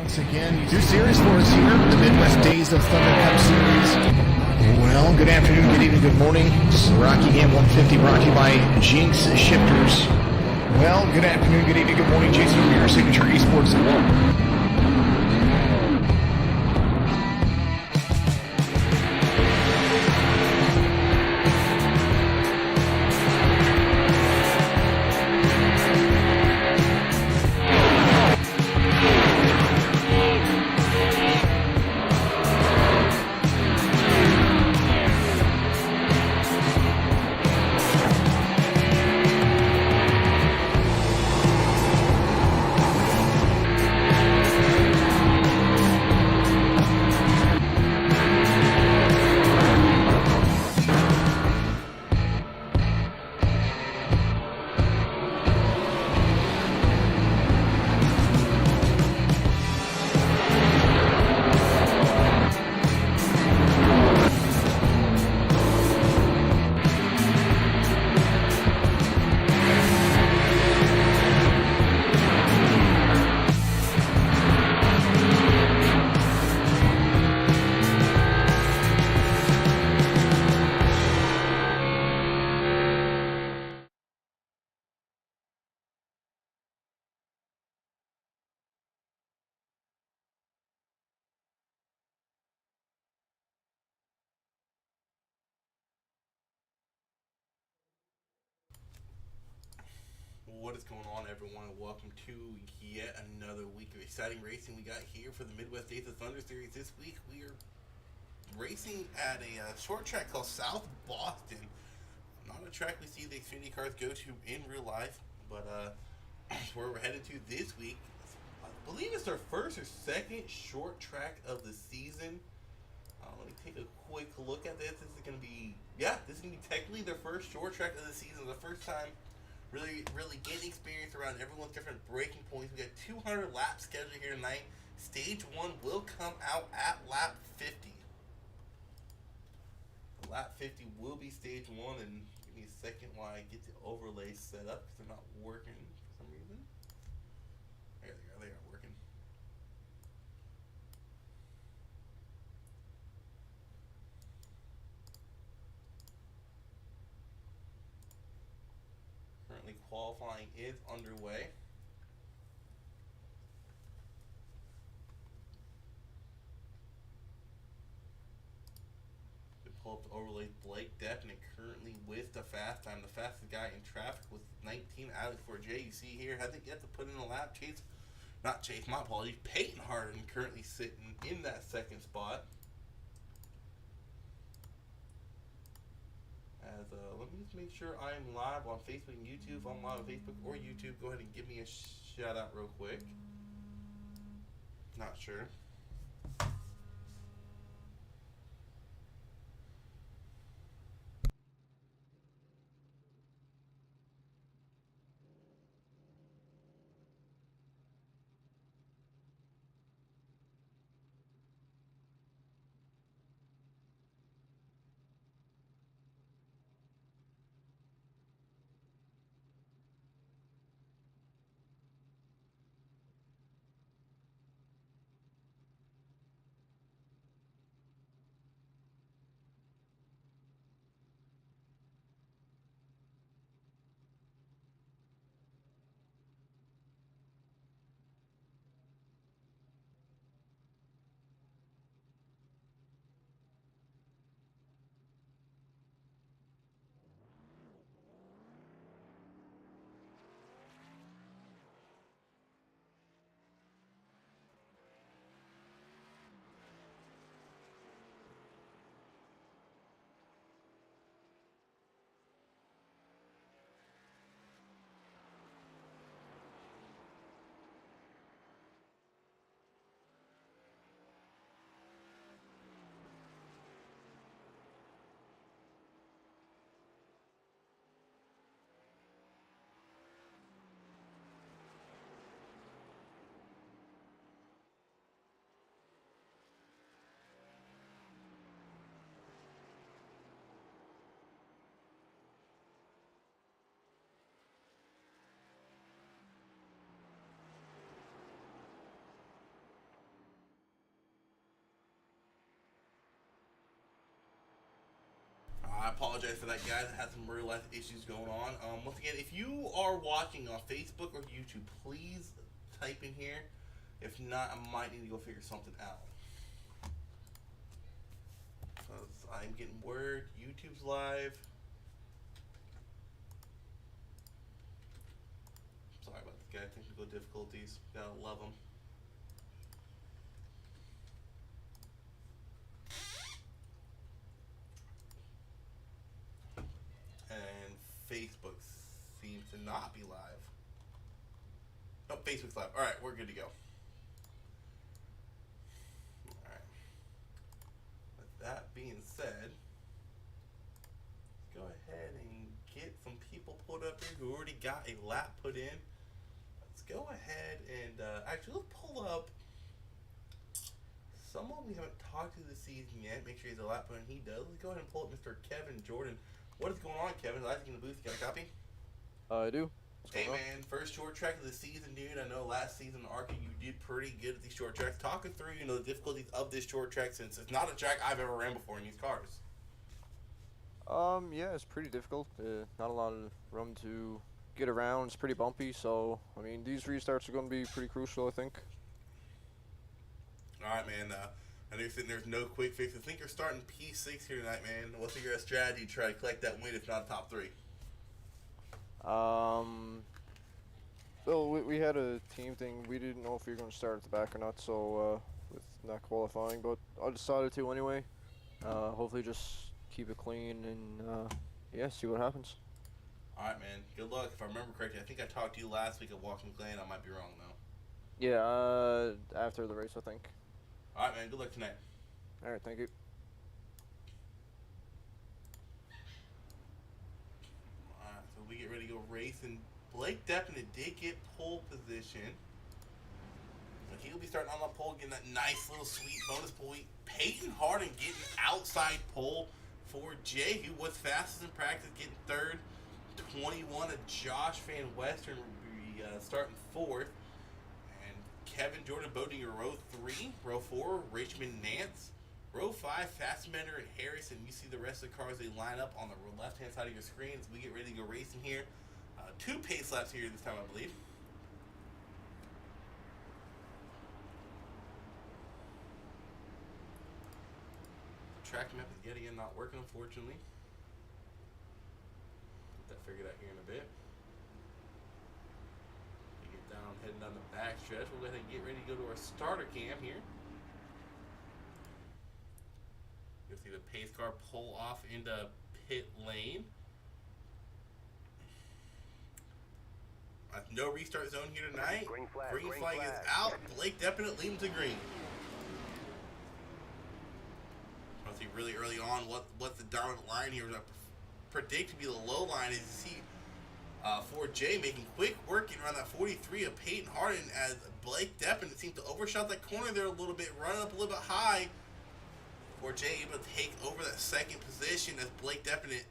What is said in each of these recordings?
Once again, two series for us here, the Midwest Days of Thunder Cup Series. Well, good afternoon, good evening, good morning. This is Rockingham 150 brought to you by Jinx Shifters. Well, good afternoon, good evening, good morning. Jason from your Signature Esports at One. What is going on, everyone, and welcome to yet another week of exciting racing we got here for the Midwest Days of Thunder Series. This week we are racing at a short track called South Boston. Not a track we see the Xfinity cars go to in real life, but where we're headed to this week. I believe it's their first or second short track of the season. Let me take a quick look at this. This is going to be technically their first short track of the season. The first time really getting experience around everyone's different breaking points. We got 200 laps scheduled here tonight. Stage 1 will come out at lap 50. Lap 50 will be stage 1, and give me a second while I get the overlays set up because they're not working for some reason. There they are. They are working. Currently qualifying is underway. We pull up the overlay. Blake Deppin currently with the fast time. The fastest guy in traffic was 19 Alex 4J. You see here, hasn't yet to put in a lap. My apologies. Peyton Harden currently sitting in that second spot. Let me just make sure I'm live on Facebook and YouTube. If I'm live on Facebook or YouTube, go ahead and give me a shout out real quick. Not sure. apologize for that, guys. I had some real life issues going on. Once again, if you are watching on Facebook or YouTube, please type in here. If not, I might need to go figure something out. Because I'm getting word YouTube's live. Sorry about this, guy. Technical difficulties. Gotta love them. And Facebook seems to not be live. Oh, Facebook's live. Alright, we're good to go. Alright. With that being said, let's go ahead and get some people pulled up here who already got a lap put in. Let's go ahead and actually let's pull up someone we haven't talked to this season yet. Make sure he's a lap put in. He does. Let's go ahead and pull up Mr. Kevin Jordan. What is going on, Kevin? Is Isaac in the booth? You got a copy? I do. Hey man, first short track of the season, dude. I know last season, Arca, you did pretty good at these short tracks. Talk us through, the difficulties of this short track, since it's not a track I've ever ran before in these cars. Yeah, it's pretty difficult. Not a lot of room to get around. It's pretty bumpy, so I mean, these restarts are going to be pretty crucial, I think. All right, man. I know you're saying there's no quick fix. I think you're starting P6 here tonight, man. What's your strategy to try to collect that win, if not top 3? Well, we had a team thing. We didn't know if we were going to start at the back or not, so with not qualifying, but I decided to anyway. Hopefully just keep it clean and yeah, see what happens. All right, man. Good luck. If I remember correctly, I think I talked to you last week at Walking GLEN. I might be wrong, though. Yeah, after the race, I think. All right, man. Good luck tonight. All right, thank you. All right, so we get ready to go racing. Blake definitely did get pole position. So he'll be starting on the pole, getting that nice little sweet bonus point. Peyton Harden getting outside pole for Jay, who was fastest in practice, getting third. 21 of Josh Van Western will be starting fourth. And Kevin Jordan Bowden in row 3. Row 4, Richmond Nance. Row 5, Fassbender and Harrison. You see the rest of the cars, they line up on the left-hand side of your screen as we get ready to go racing here. 2 pace laps here this time, I believe. The track map is yet again not working, unfortunately. Get that figured out here in a bit. We get down, heading down the back stretch. We'll go ahead and get ready to go to our starter cam here. You'll see the pace car pull off into pit lane. No restart zone here tonight. Green flag is out. Blake definitely leads to green. I'll see really early on what's the dominant line here. I predict to be the low line is you see for Jay making quick work in around that 43 of Peyton Harden, as Blake Deppin seems to overshot that corner there a little bit, running up a little bit high. For Jay able to take over that second position as Blake Deppin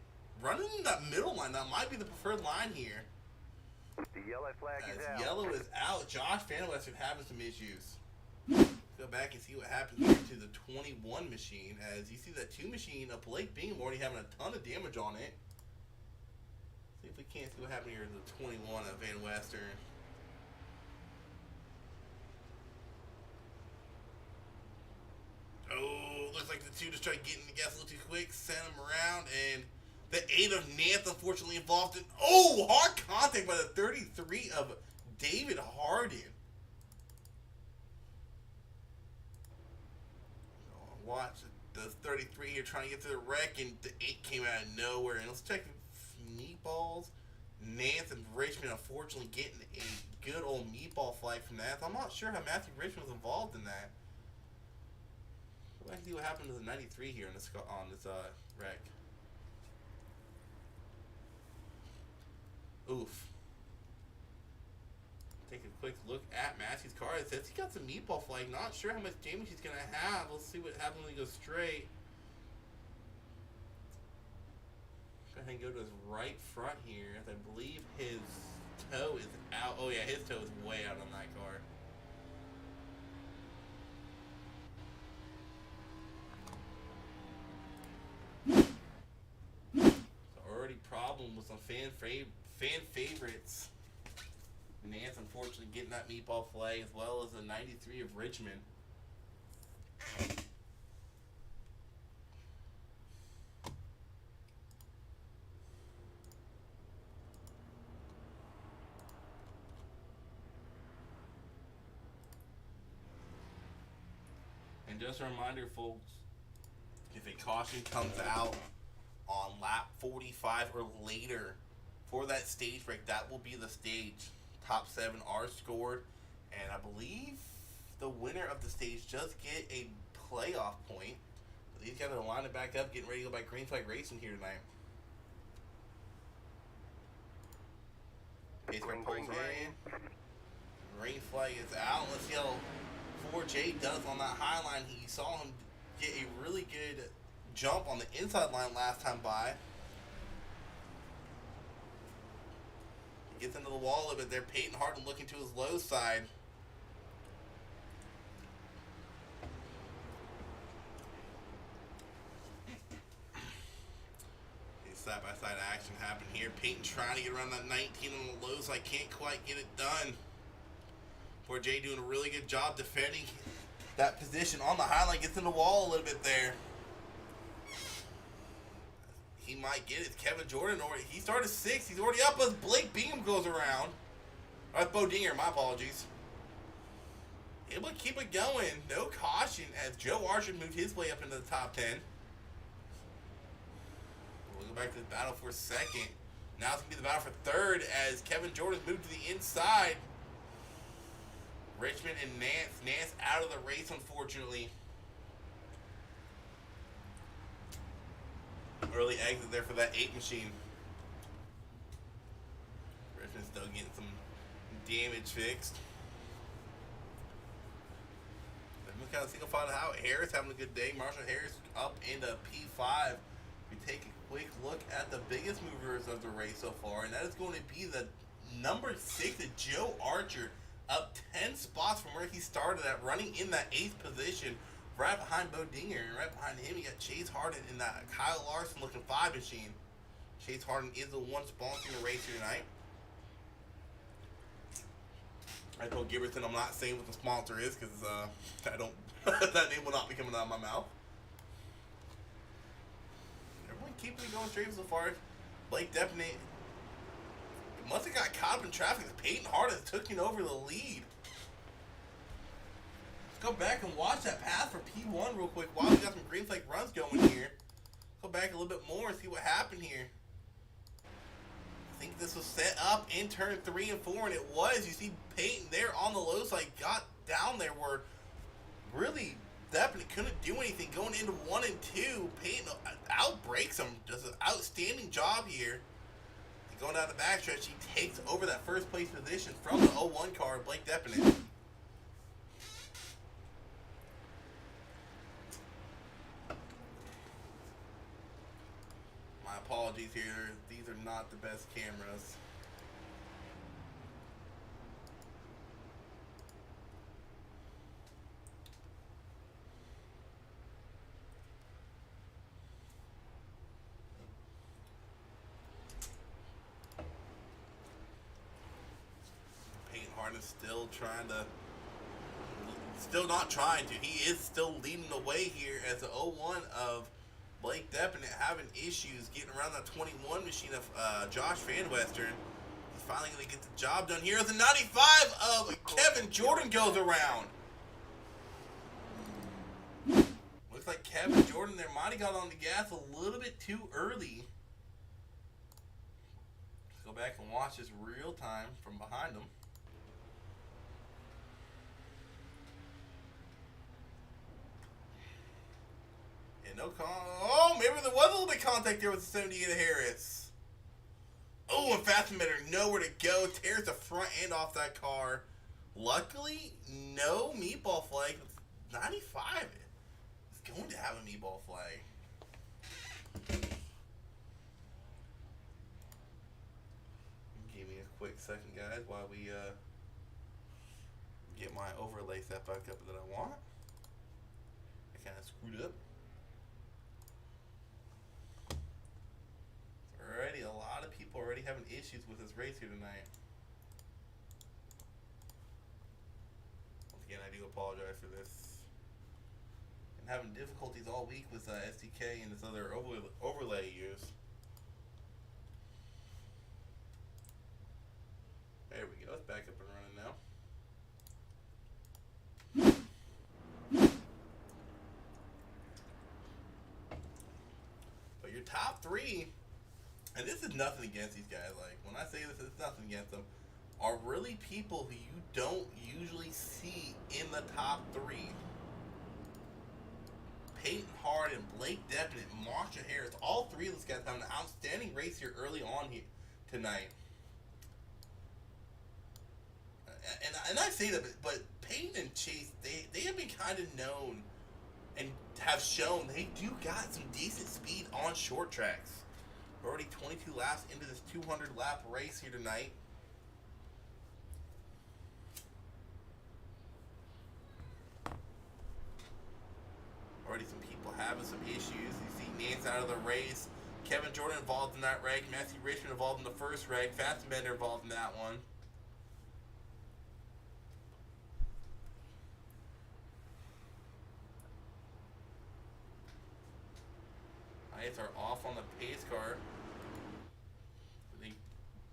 running in that middle line. That might be the preferred line here. The yellow flag is out. Yellow is out. Josh Van Western having some issues. Go back and see what happens here to the 21 machine, as you see that 2 machine of Blake Bingham already having a ton of damage on it. See if we can't see what happened here to the 21 of Van Western. Oh, looks like the 2 just tried getting the gas a little too quick, sent him around, and the 8 of Nance unfortunately involved in, hard contact by the 33 of David Harden. Watch the 33 here trying to get to the wreck, and the 8 came out of nowhere. And let's check meatballs. Nance and Richmond unfortunately getting a good old meatball flag from that. I'm not sure how Matthew Richmond was involved in that. Let's see what happened to the 93 here on this wreck. Oof. Take a quick look at Matthew's car. It says he got some meatball flag. Not sure how much damage he's going to have. Let's see what happens when he goes straight. Go ahead and go to his right front here, as I believe his toe is out. Oh yeah, his toe is way out on that car. home with some fan favorites. Nance unfortunately getting that meatball flag, as well as a 93 of Richmond. And just a reminder, folks, if a caution comes out on lap 45 or later for that stage break, that will be the stage. Top 7 are scored, and I believe the winner of the stage does get a playoff point. But these guys are lining back up, getting ready to go by green flag racing here tonight. Pace car pulls in. Green flag is out. Let's see how 4J does on that high line. He saw him get a really good jump on the inside line last time by. He gets into the wall a little bit there. Peyton Harden looking to his low side. Side-by-side action happened here. Peyton trying to get around that 19 on the low side. Can't quite get it done. 4J doing a really good job defending that position on the highline. Gets in the wall a little bit there. He might get it. Kevin Jordan already. He started 6th. He's already up as Blake Bingham goes around. That's Bo Dinger. My apologies. Able to keep it going. No caution as Joe Archer moved his way up into the top 10. We'll go back to the battle for 2nd. Now it's going to be the battle for 3rd as Kevin Jordan's moved to the inside. Richmond and Nance. Nance out of the race, unfortunately. Early exit there for that 8 machine. Richmond's still getting some damage fixed. We're kind of single file out. Harris having a good day. Marshall Harris up into P5. We take a quick look at the biggest movers of the race so far, and that is going to be the number 6, Joe Archer, up 10 spots from where he started at, running in that 8th position, right behind Bo Dinger, and right behind him you got Chase Harden in that Kyle Larson looking 5 machine. Chase Harden is the one sponsoring the race here tonight. I told Giberton I'm not saying what the sponsor is because I don't that name will not be coming out of my mouth. Everyone keeping it going straight so far. Blake definitely must have got caught up in traffic. Peyton Harden took over the lead. Let's go back and watch that pass for P1 real quick while we got some green flag runs going here. Go back a little bit more and see what happened here. I think this was set up in turn 3 and 4, and it was. You see Peyton there on the low side, got down there where really definitely couldn't do anything. Going into 1 and 2, Peyton outbreaks him. Does an outstanding job here. And going down the backstretch, he takes over that first place position from the 01 car, Blake Deppinett. My apologies here. These are not the best cameras. Peyton Harden is still not trying to. He is still leading the way here as the 01 of Blake Deppinett having issues getting around that 21 machine of Josh Van Western. He's finally going to get the job done here as the 95 of Kevin Jordan goes around. Looks like Kevin Jordan there might have got on the gas a little bit too early. Let's go back and watch this real time from behind him. No oh, maybe there was a little bit of contact there with the 78 of Harris. Oh, and fast emitter, nowhere to go. Tears the front end off that car. Luckily, no meatball flag. 95 is going to have a meatball flag. Give me a quick second, guys, while we get my overlay set back up that I want. I kind of screwed up. Alrighty, a lot of people having issues with this race here tonight. Once again, I do apologize for this. And having difficulties all week with SDK and this other overlay use. There we go. It's back up and running now. But your top three, and this is nothing against these guys. Like, when I say this, it's nothing against them, are really people who you don't usually see in the top three. Peyton Hard and Blake Deppen and Marshall Harris. All three of those guys have an outstanding race here early on here tonight. And I say that, but Peyton and Chase, they have been kind of known and have shown they do got some decent speed on short tracks. We're already 22 laps into this 200 lap race here tonight. Already some people having some issues. You see Nance out of the race. Kevin Jordan involved in that wreck. Matthew Richmond involved in the first wreck. Fassbender involved in that one. Lights are off on the pace car. They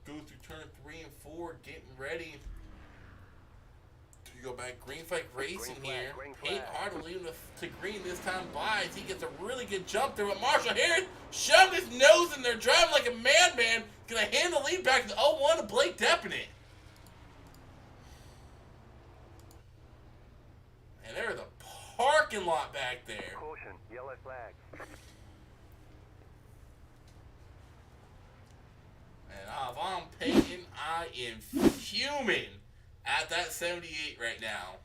go through turn 3 and 4, getting ready to go back. Green flag racing here. Ain't hard to leave to green this time by as he gets a really good jump there. But Marshall Harris shoved his nose in there, driving like a madman. Gonna hand the lead back to 0-1 to Blake Deppen. And there's a parking lot back there. Caution, yellow flag. And if I'm Peyton, I am fuming at that 78 right now.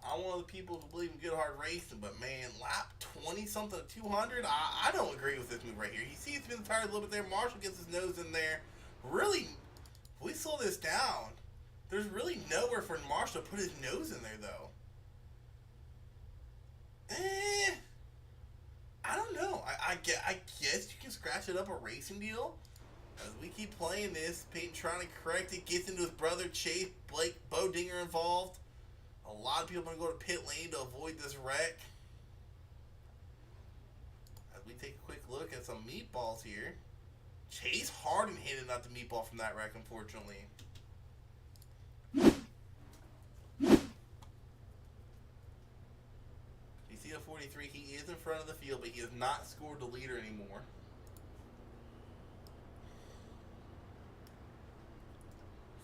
I'm one of the people who believe in good hard racing, but man, lap 20-something to 200, I don't agree with this move right here. You see it's been tired a little bit there. Marshall gets his nose in there. Really, if we slow this down, there's really nowhere for Marshall to put his nose in there, though. I don't know. I guess you can scratch it up a racing deal. As we keep playing this, Peyton trying to correct it, gets into his brother Chase, Blake Bodinger involved. A lot of people are going to go to pit lane to avoid this wreck. As we take a quick look at some meatballs here. Chase Harden handed out the meatball from that wreck, unfortunately. You see a 43, he is in front of the field, but he has not scored the leader anymore.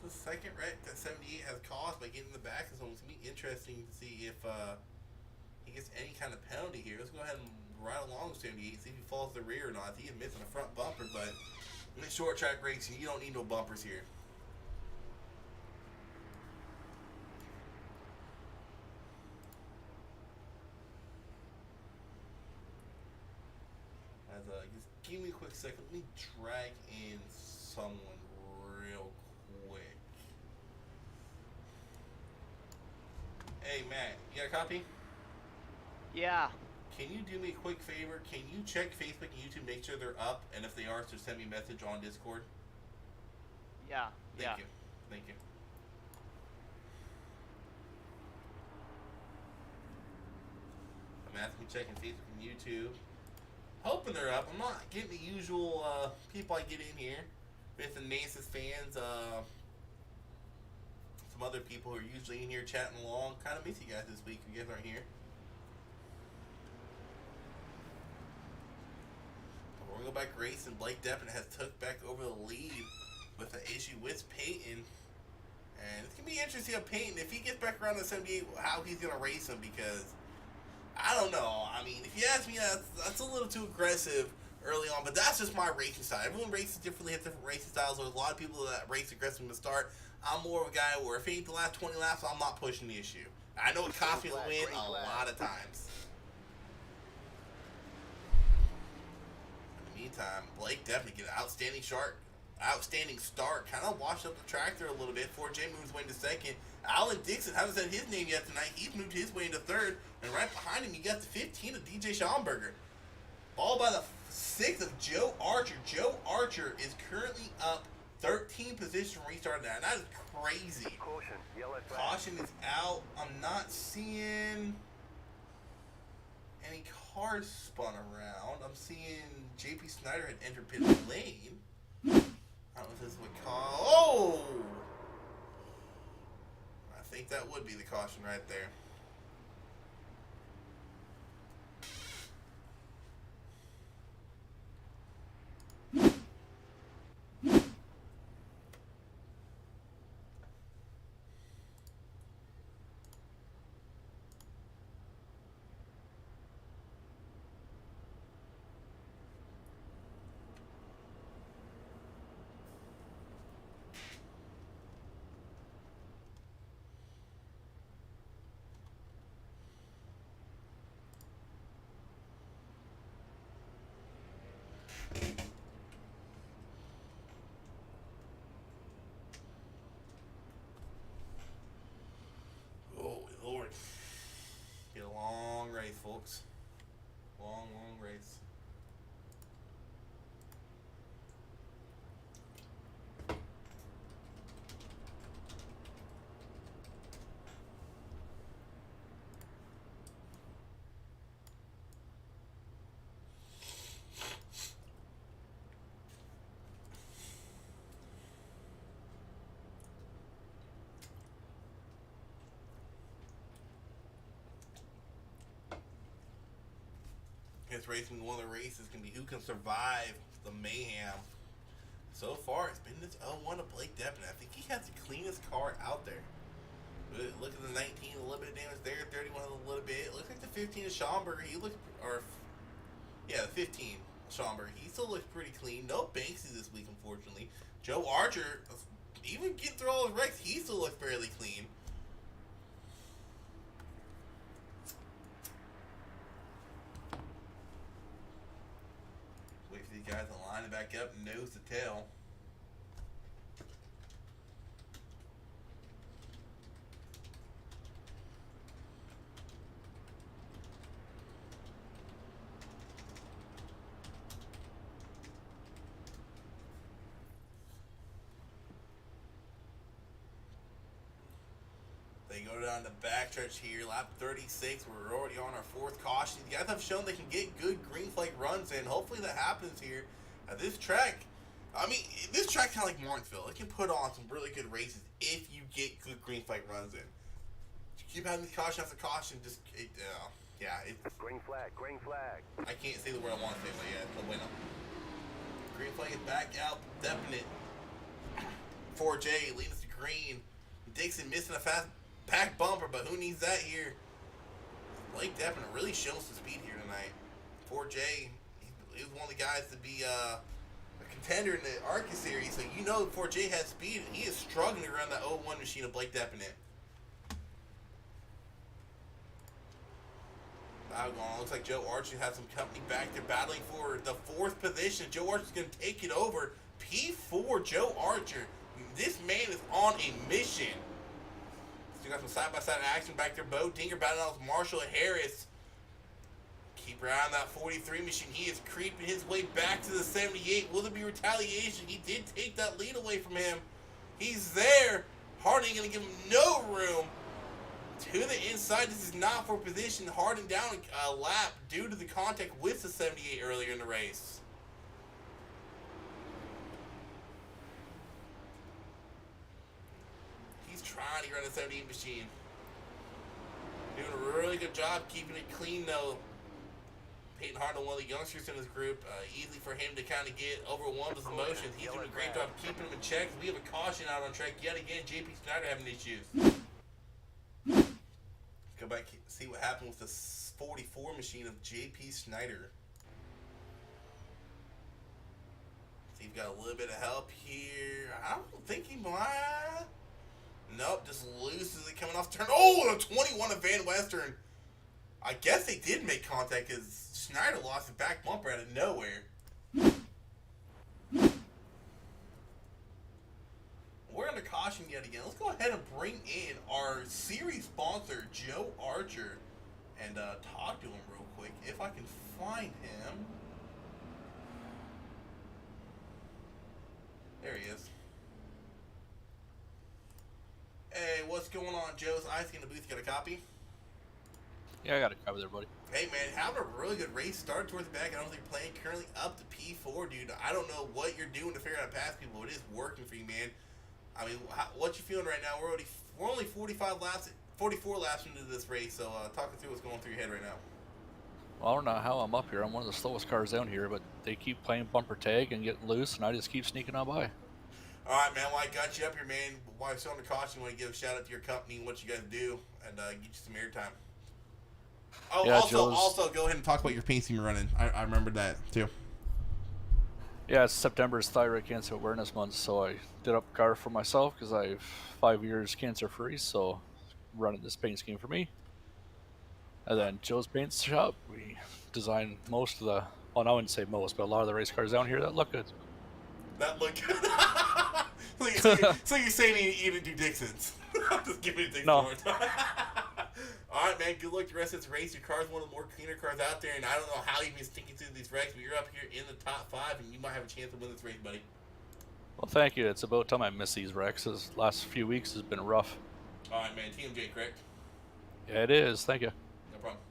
The second wreck that 78 has caused by getting in the back is almost going to be interesting to see if he gets any kind of penalty here. Let's go ahead and ride along with 78, see if he falls to the rear or not. He is missing a front bumper, but in a short track racing, you don't need no bumpers here. Just give me a quick second. Let me drag in someone real quick. Hey, Matt, you got a copy? Yeah. Can you do me a quick favor? Can you check Facebook and YouTube, make sure they're up, and if they are, so send me a message on Discord? Yeah. Thank you. Thank you. I'm asking, checking Facebook and YouTube. Hoping they're up. I'm not getting the usual people I get in here. With the Nasus fans, some other people who are usually in here chatting along. Kind of miss you guys this week. You guys aren't here. We're going to go back race, and Blake Deppen has took back over the lead with an issue with Peyton. And it's going to be interesting to see how Peyton, if he gets back around to 78, how he's going to race him, because I don't know. I mean, if you ask me, that's a little too aggressive early on, but that's just my racing style. Everyone races differently, has different racing styles. There's a lot of people that race aggressive from the start. I'm more of a guy where if it ain't the last 20 laps, I'm not pushing the issue. I know it cost me the win a lot of times. In the meantime, Blake definitely get an outstanding start. Kind of washed up the tractor a little bit. 4J moves way into second. Alan Dixon hasn't said his name yet tonight. He's moved his way into third. And right behind him, you got the 15 of DJ Schomburger. Followed by the 6th of Joe Archer. Joe Archer is currently up 13 positions from restart now. And that is crazy. Caution, yellow flag. Caution is out. I'm not seeing any cars spun around. I'm seeing JP Snyder had entered pit lane. I don't know if this is what oh! I think that would be the caution right there. Oh, Lord. Get a long race, folks. Long, long race. This racing, one of the races can be who can survive the mayhem. So far, it's been this 0-1 of Blake Deppen. I think he has the cleanest car out there. Look at the 19, a little bit of damage there. 31, a little bit. It looks like the 15 of Schomburg. He looks, yeah, the 15 Schomburg. He still looks pretty clean. No Banksy this week, unfortunately. Joe Archer, even getting through all his wrecks, he still looks fairly clean. Wait for these guys to line it back up, nose to tail. They go down the backstretch here, lap 36. We're already on our 4th caution. The guys have shown they can get good green flag runs in. Hopefully that happens here at this track. I mean, this track's kind of like Martinsville. It can put on some really good races if you get good green flag runs in. Keep having these caution after caution. Just, Green flag, green flag. I can't say the word I want to say, but yeah, it's a winner. Green flag is back out, definite. 4J leads to green. Dixon missing a fast pack bumper, but who needs that here? Blake Deppen really shows some speed here tonight. 4J, he was one of the guys to be a contender in the ARCA series, so you know 4J has speed, and he is struggling around that 0-1 machine of Blake Deppen in. Looks like Joe Archer has some company back there battling for the 4th position. Joe Archer's going to take it over. P4 Joe Archer. This man is on a mission. Still got some side-by-side action back there. Bo Dinger battling out with Marshall Harris. Keep around that 43 machine. He is creeping his way back to the 78. Will there be retaliation? He did take that lead away from him. He's there. Harding going to give him no room. To the inside, this is not for position. Harding down a lap due to the contact with the 78 earlier in the race. He's trying to run a 78 machine. Doing a really good job keeping it clean though. Peyton Harding, one of the youngsters in this group, easy for him to kind of get overwhelmed with emotions. He's doing a great job keeping him in check. We have a caution out on track yet again. JP Snyder having issues. Go back see what happened with the 44 machine of JP Snyder. See, you've got a little bit of help here. I don't think he might. Nope, just loses it coming off turn. Oh, a 21 of Van Western. I guess they did make contact because Snyder lost a back bumper out of nowhere. We're under caution yet again. Let's go ahead and bring in our series sponsor, Joe Archer, and talk to him real quick. If I can find him. There he is. Hey, what's going on, Joe's Ice in the booth? Got a copy? Yeah, I got a copy there, buddy. Hey, man, having a really good race. Started towards the back. I don't think playing currently up to P4, dude. I don't know what you're doing to figure out how to pass people. It is working for you, man. I mean, what you feeling right now? We're only 44 laps into this race, so talk us through what's going through your head right now. Well, I don't know how I'm up here. I'm one of the slowest cars down here, but they keep playing bumper tag and getting loose, and I just keep sneaking on by. All right, man. Well, I got you up here, man. While I'm still on the caution, I want to give a shout out to your company and what you guys do, and get you some airtime. Oh, yeah, also, go ahead and talk about your pacing you're running. I remembered that too. Yeah, September's Thyroid Cancer Awareness Month, so I did up a car for myself because I have 5 years cancer-free, so running this paint scheme for me. And then Joe's Paint Shop, we designed most of the, well, I wouldn't say most, but a lot of the race cars down here that look good. That look good. so you're saying you didn't do Dixon's? I'm just giving you Dixon's. No. All right, man. Good luck the rest of this race. Your car's one of the more cleaner cars out there, and I don't know how you've been sticking through these wrecks, but you're up here in the top 5, and you might have a chance to win this race, buddy. Well, thank you. It's about time I miss these wrecks. This last few weeks has been rough. All right, man. TMJ, correct? Yeah, it is. Thank you. No problem.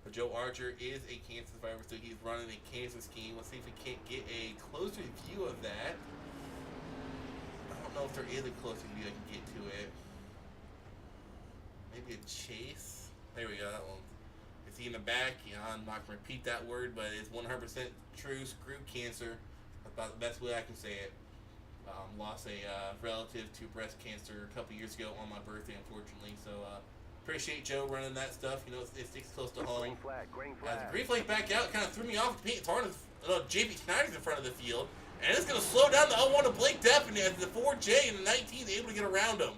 But Joe Archer is a cancer survivor, so he's running a cancer scheme. Let's see if we can't get a closer view of that. I don't know if there is a closer view I can get to it. Maybe a chase. There we go. That one. Is he in the back? Yeah, I'm not going to repeat that word, but it's 100% true. Screw cancer. That's about the best way I can say it. Lost a relative to breast cancer a couple years ago on my birthday, unfortunately. So appreciate Joe running that stuff. You know, it sticks close to home. Green flag, green flag. The green flag back out kind of threw me off. The paint as hard as JP Snyder's in front of the field. And it's going to slow down the 01 of Blake Deppin as the 4J and the 19 is able to get around him.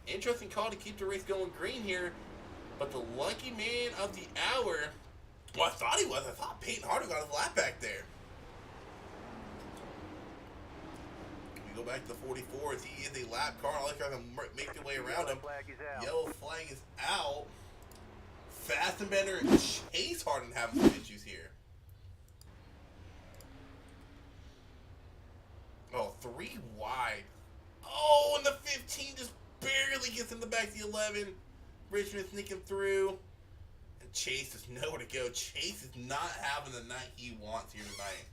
Interesting call to keep the race going green here. But the lucky man of the hour, well, I thought he was. I thought Peyton Harder got his lap back there. We go back to the 44 as he is a lap car. All the cars can make their way around him. Yellow flag is out. Fastenbender and Chase Harden have some issues here. Oh, 3 wide. Oh, and the 15 just barely gets in the back of the 11. Richmond sneaking through. And Chase has nowhere to go. Chase is not having the night he wants here tonight.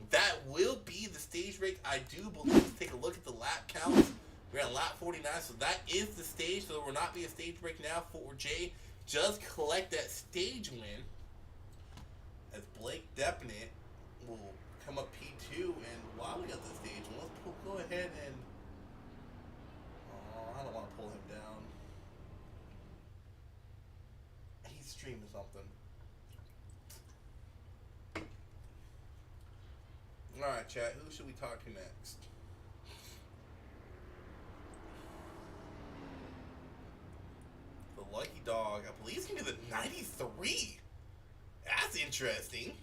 That will be the stage break, I do believe. Let's take a look at the lap counts. We're on lap 49, so that is the stage. So there will not be a stage break now for Jay. Just collect that stage win. As Blake Deppinant will come up P2. And while we got the stage win, let's go ahead and... Oh, I don't want to pull him down. He's streaming something. Alright, chat. Who should we talk to next? The Lucky Dog. I believe he's going to be the 93. That's interesting.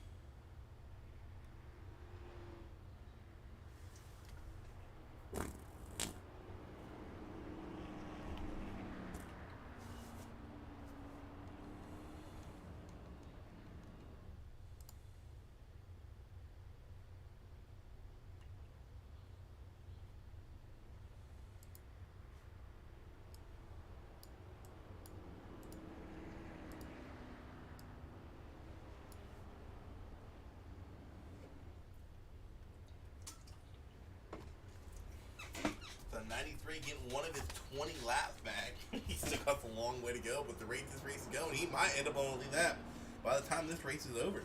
The 93 getting one of his 20 laps back. He still got a long way to go, but the rate this race is going, he might end up on only that by the time this race is over.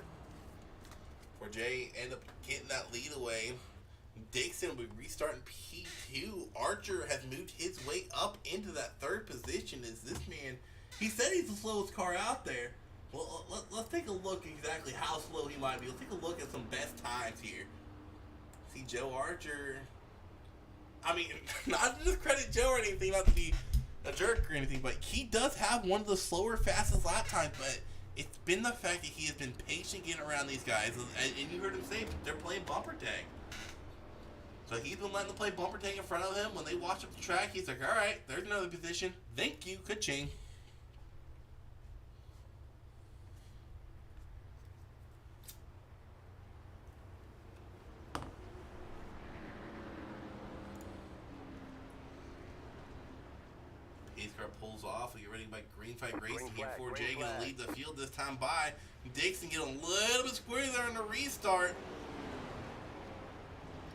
For Jay end up getting that lead away. Dixon will be restarting P2. Archer has moved his way up into that 3rd position as this man, he said he's the slowest car out there. Well, let's take a look exactly how slow he might be. Let's take a look at some best times here. See Joe Archer. I mean, not to discredit Joe or anything, not to be a jerk or anything, but he does have one of the slower, fastest lap times, but it's been the fact that he has been patient getting around these guys, and you heard him say they're playing bumper tag. So he's been letting them play bumper tag in front of him. When they watch up the track, he's like, all right, there's another position. Thank you, ka-ching. Pace car pulls off. We get ready by green flag racing here. flag, 4J green going to flag. lead the field this time by. Dixon get a little bit squirrely there in the restart.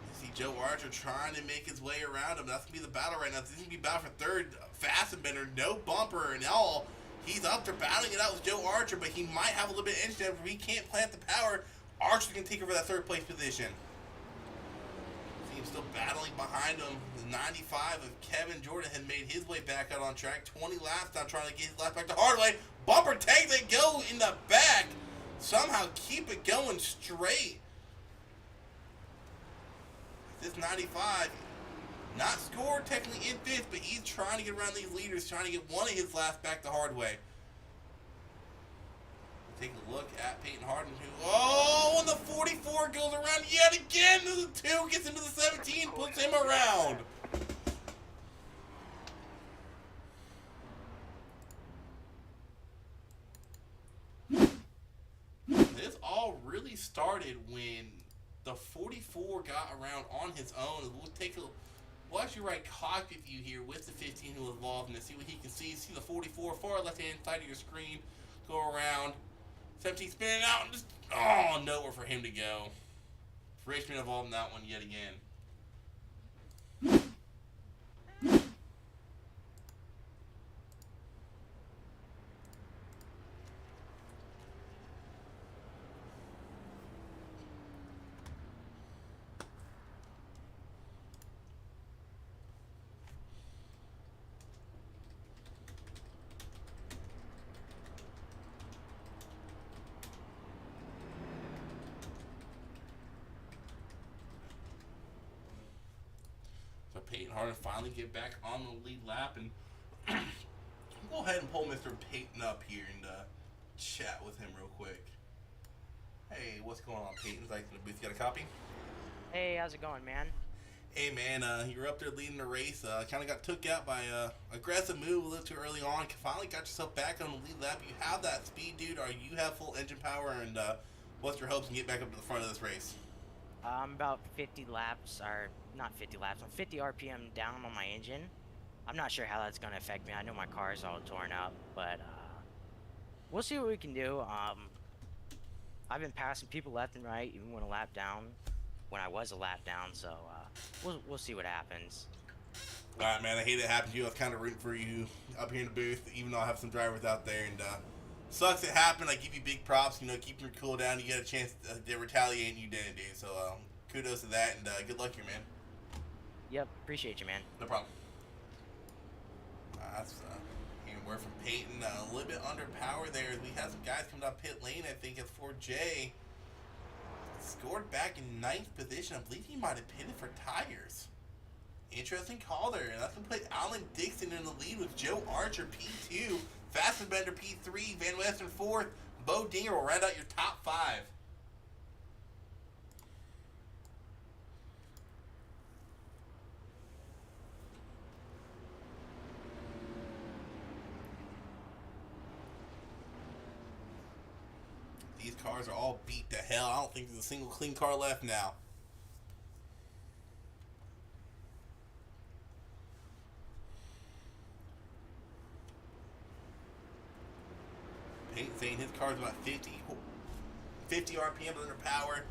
You see Joe Archer trying to make his way around him. That's going to be the battle right now. This is going to be battle for third. Fastenbender, no bumper and all. He's up there battling it out with Joe Archer, but he might have a little bit of engine. If he can't plant the power, Archer's going to take over that third place position. See him still battling behind him. The 95 of Kevin Jordan had made his way back out on track. 20 laps now trying to get his lap back to Hardaway. Bumper take, they go in the back. Somehow keep it going straight. This 95, not scored technically in fifth, but he's trying to get around these leaders, trying to get one of his laps back to Hardway. Take a look at Peyton Harden, who, oh, and the 44 goes around yet again. The 2 gets into the 17, puts him around. This all really started when the 44 got around on his own. We'll actually write cockpit view here with the 15 who was involved in this. See what he can see. See the 44 far left hand side of your screen. Go around. 17 spinning out and just, oh, nowhere for him to go. Richmond involved in that one yet again. So Peyton Harden finally get back on the lead lap, and go ahead and pull Mr. Peyton up here and chat with him real quick. Hey, what's going on, Peyton? Like in the booth, you got a copy? Hey, how's it going, man? Hey man, you were up there leading the race. Kind of got took out by aggressive move a little too early on. Finally got yourself back on the lead lap. You have that speed, dude. You have full engine power, and what's your hopes to get back up to the front of this race? I'm about 50 laps, or not 50 laps, I'm 50 RPM down on my engine. I'm not sure how that's going to affect me. I know my car is all torn up, but we'll see what we can do. I've been passing people left and right, even when I was a lap down, so we'll see what happens. All right, man. I hate it happened to you. I was kind of rooting for you up here in the booth, even though I have some drivers out there, and sucks it happened. I give you big props. You know, keeping your cool down. You got a chance to retaliate, and you didn't, dude. So kudos to that, and good luck here, man. Yep, appreciate you, man. No problem. That's hearing word from Peyton. A little bit under power there. We had some guys coming down pit lane. I think it's 4J. Scored back in 9th position. I believe he might have pitted for tires. Interesting call there. And that's going to put Alan Dixon in the lead with Joe Archer P2. Fastenbender P3. Van Western 4th. Bo Dinger will round out your top 5. These cars are all beat to hell. I don't think there's a single clean car left now. Peyton saying his car's about 50 RPM under power.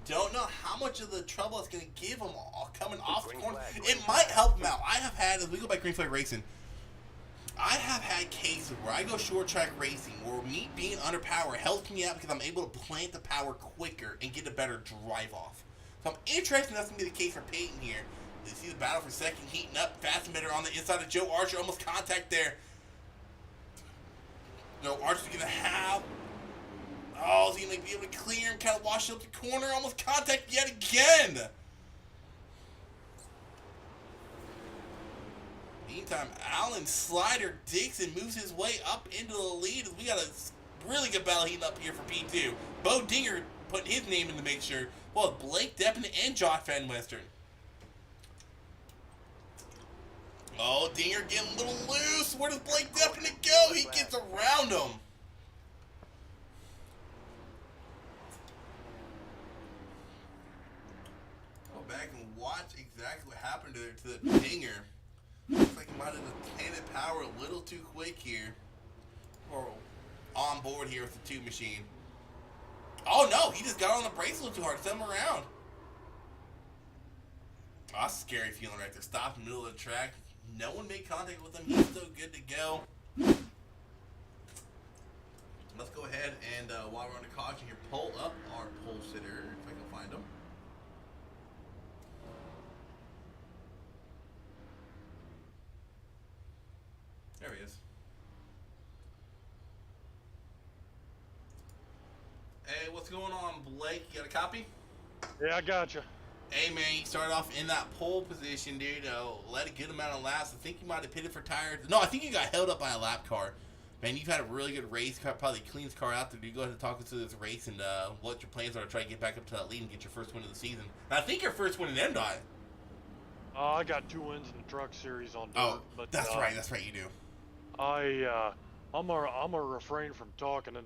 Don't know how much of the trouble it's going to give him coming off the corner. It might help him out. I have had, as we go by Green Flag Racing, I have had cases where I go short track racing where me being under power helps me out because I'm able to plant the power quicker and get a better drive off. So I'm interested in that's going to be the case for Peyton here. You see the battle for second heating up. Fastenbender on the inside of Joe Archer. Almost contact there. No, Archer's going to have... Oh, is he going to be able to clear and kind of wash up the corner? Almost contact yet again. Meantime, Alan Slider Dixon moves his way up into the lead. We got a really good battle heating up here for P2. Bo Dinger putting his name in the mixture. Well, Blake Deppin and Josh Van Western. Oh, Dinger getting a little loose. Where does Blake Deppin go? He gets around him. Go back and watch exactly what happened to the Dinger. Looks like he might have handed power a little too quick here. Or on board here with the 2 machine. Oh no, he just got on the brakes a little too hard. Sent him around. Oh, that's a scary feeling right there. Stop in the middle of the track. No one made contact with him. He's still good to go. Let's go ahead and, while we're under caution here, pull up our pole sitter, if I can find him. There he is. Hey, what's going on, Blake? You got a copy? Yeah, I got you. Hey, man, you started off in that pole position, dude. Led a good amount of laps. I think you might have pitted for tires. No, I think you got held up by a lap car. Man, you've had a really good race. Probably the cleanest car out there. You go ahead and talk us through this race and what your plans are to try to get back up to that lead and get your first win of the season. And I think your first win in Mdot. I got 2 wins in the truck series on dirt. Oh, but, that's right. That's right, you do. I'm gonna refrain from talking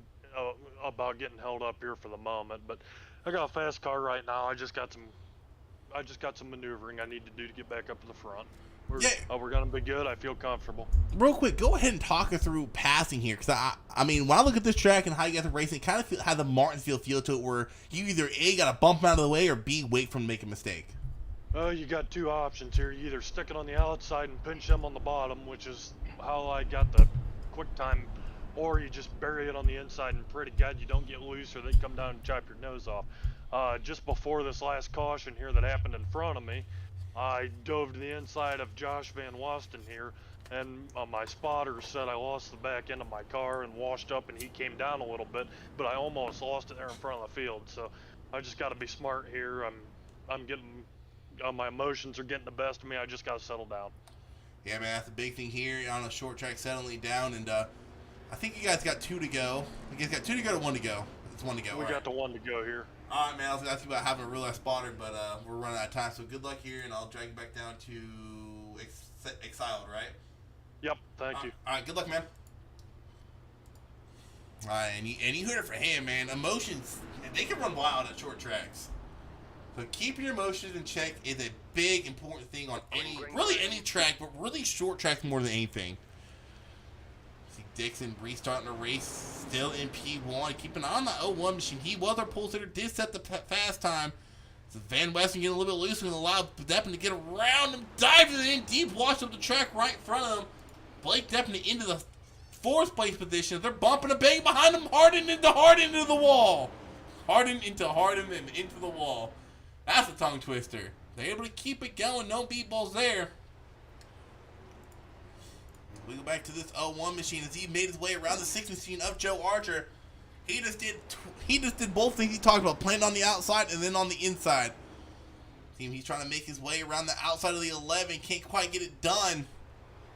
about getting held up here for the moment. But I got a fast car right now. I just got some maneuvering I need to do to get back up to the front. We're gonna be good. I feel comfortable. Real quick, go ahead and talk us through passing here, because I mean, when I look at this track and how you got the racing, it kind of had the Martinsville feel to it, where you either A, got to bump him out of the way, or B, wait for him to make a mistake. You got 2 options here. You either stick it on the outside and pinch them on the bottom, which is how I got the quick time, or you just bury it on the inside and pray to God you don't get loose or they come down and chop your nose off. Just before this last caution here that happened in front of me, I dove to the inside of Josh Van Wasten here, and my spotter said I lost the back end of my car and washed up, and he came down a little bit, but I almost lost it there in front of the field. So I just got to be smart here. I'm getting my emotions are getting the best of me. I just got to settle down. Yeah, man, that's the big thing here on a short track, settling down, and I think you guys got 2 to go. You guys got 2 to go or 1 to go? It's 1 to go. We got the 1 to go here. All right, man. I was going to ask you about having a real life spotter, but we're running out of time. So good luck here, and I'll drag you back down to Exiled, right? Yep. Thank you. All right. Good luck, man. All right, and you heard it for him, man. Emotions, they can run wild at short tracks. So keeping your emotions in check is a big, important thing on any track, but really short tracks more than anything. Dixon restarting the race, still in P1. Keep an eye on the 01 machine. He was our pole sitter, did set the fast time. So Van Westen getting a little bit loose and allowed Deppin to get around him, diving in deep, washed up the track right in front of him. Blake Deppin into the 4th place position. They're bumping a bang behind him, Harden into the wall. Harden and into the wall. That's a tongue twister. They're able to keep it going. No beat balls there. We go back to this 01 machine as he made his way around the 6 machine of Joe Archer. He just did both things he talked about, playing on the outside and then on the inside. He's trying to make his way around the outside of the 11, can't quite get it done.